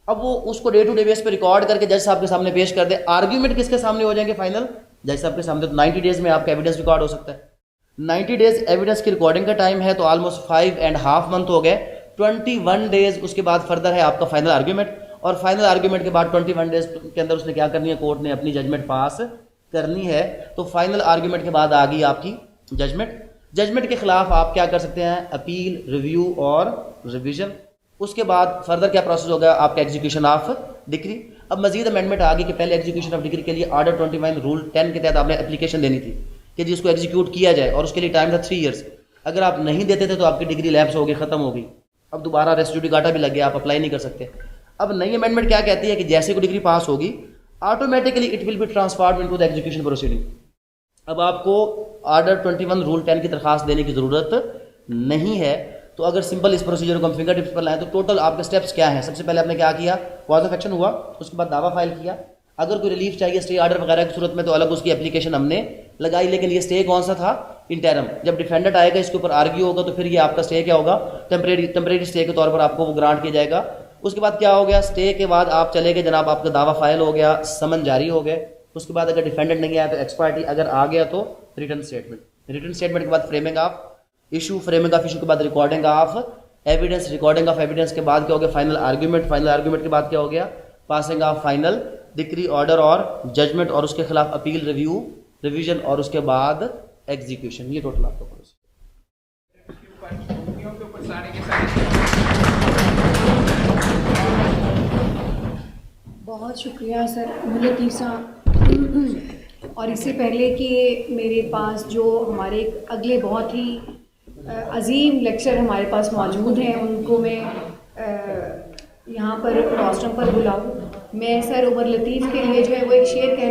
अब वो उसको डे टू डे बेस पे रिकॉर्ड करके जज साहब के सामने पेश कर दे। आर्ग्यूमेंट किसके सामने हो जाएंगे, फाइनल जज साहब के सामने। तो 90 डेज में आपका एविडेंस रिकॉर्ड हो सकता है। 90 डेज एविडेंस की रिकॉर्डिंग का टाइम है, तो ऑलमोस्ट 5.5 मंथ हो गए। 21 डेज उसके बाद फर्दर है आपका फाइनल आर्ग्यूमेंट, और फाइनल आर्ग्यूमेंट के बाद 21 डेज के अंदर उसने क्या करनी है, कोर्ट ने अपनी जजमेंट पास करनी है। तो फाइनल आर्ग्यूमेंट के बाद आ गई आपकी जजमेंट। जजमेंट के खिलाफ आप क्या कर सकते हैं, अपील, रिव्यू और रिवीजन। उसके बाद फर्दर क्या प्रोसेस होगा, आपका एग्जीक्यूशन ऑफ डिक्री। अब मजीद अमेंडमेंट आ गई कि पहले एग्जीक्यूशन ऑफ डिक्री के लिए ऑर्डर 21 रूल 10 के तहत आपने एप्लीकेशन देनी थी कि जिसको एग्जीक्यूट किया जाए, और उसके लिए टाइम था 3 ईयर्स। अगर आप नहीं देते थे तो आपकी डिग्री लैप्स हो गई, खत्म हो गई। अब दोबारा रेस्ट जुडिकाटा भी लग गया, आप अप्लाई नहीं कर सकते। अब नई अमेंडमेंट क्या कहती है कि जैसे कोई डिग्री पास होगी, automatically it will be transferred into the execution proceeding. अब आपको आर्डर 21 रूल 10 की दरखास्त देने की ज़रूरत नहीं है। तो अगर सिंपल इस प्रोसीजर को हम फिंगर टिप्स पर लाएं तो टोटल आपके स्टेप्स क्या हैं? सबसे पहले आपने क्या किया? कॉज ऑफ एक्शन हुआ, उसके बाद दावा फाइल किया। अगर कोई रिलीफ चाहिए स्टे ऑर्डर वगैरह की सूरत में तो अलग उसकी एप्लीकेशन हमने लगाई, लेकिन ये स्टे कौन सा था? इंटरम। जब डिफेंडेंट आएगा इसके ऊपर आर्ग्यू होगा तो फिर ये आपका स्टे क्या होगा? टेम्परेरी स्टे के तौर पर आपको वो ग्रांट किया जाएगा। उसके बाद क्या हो गया? स्टे के बाद आप चले गए जनाब, आपका दावा फाइल हो गया, समन जारी हो गए। उसके बाद अगर डिफेंडेंट नहीं आया तो एक्स पार्टी, अगर आ गया तो रिटर्न स्टेटमेंट। रिटर्न स्टेटमेंट के बाद framing of issue, framing of issue के बाद recording of evidence, recording of evidence के बाद क्या हो गया? फाइनल आर्ग्यूमेंट, फाइनल आर्ग्यूमेंट के बाद क्या हो गया? Passing of final decree, order और जजमेंट, और उसके खिलाफ अपील, रिव्यू, रिवीजन, और उसके बाद एग्जीक्यूशन। ये टोटल आपका प्रोसेस। बहुत शुक्रिया सर लतीफ़ साहब। और इससे पहले कि मेरे पास जो हमारे अगले बहुत ही अजीम लेक्चर हमारे पास मौजूद हैं उनको मैं यहाँ पर रोस्टर पर बुलाऊँ, मैं सर उमर लतीफ़ के लिए जो है वो एक शेर कह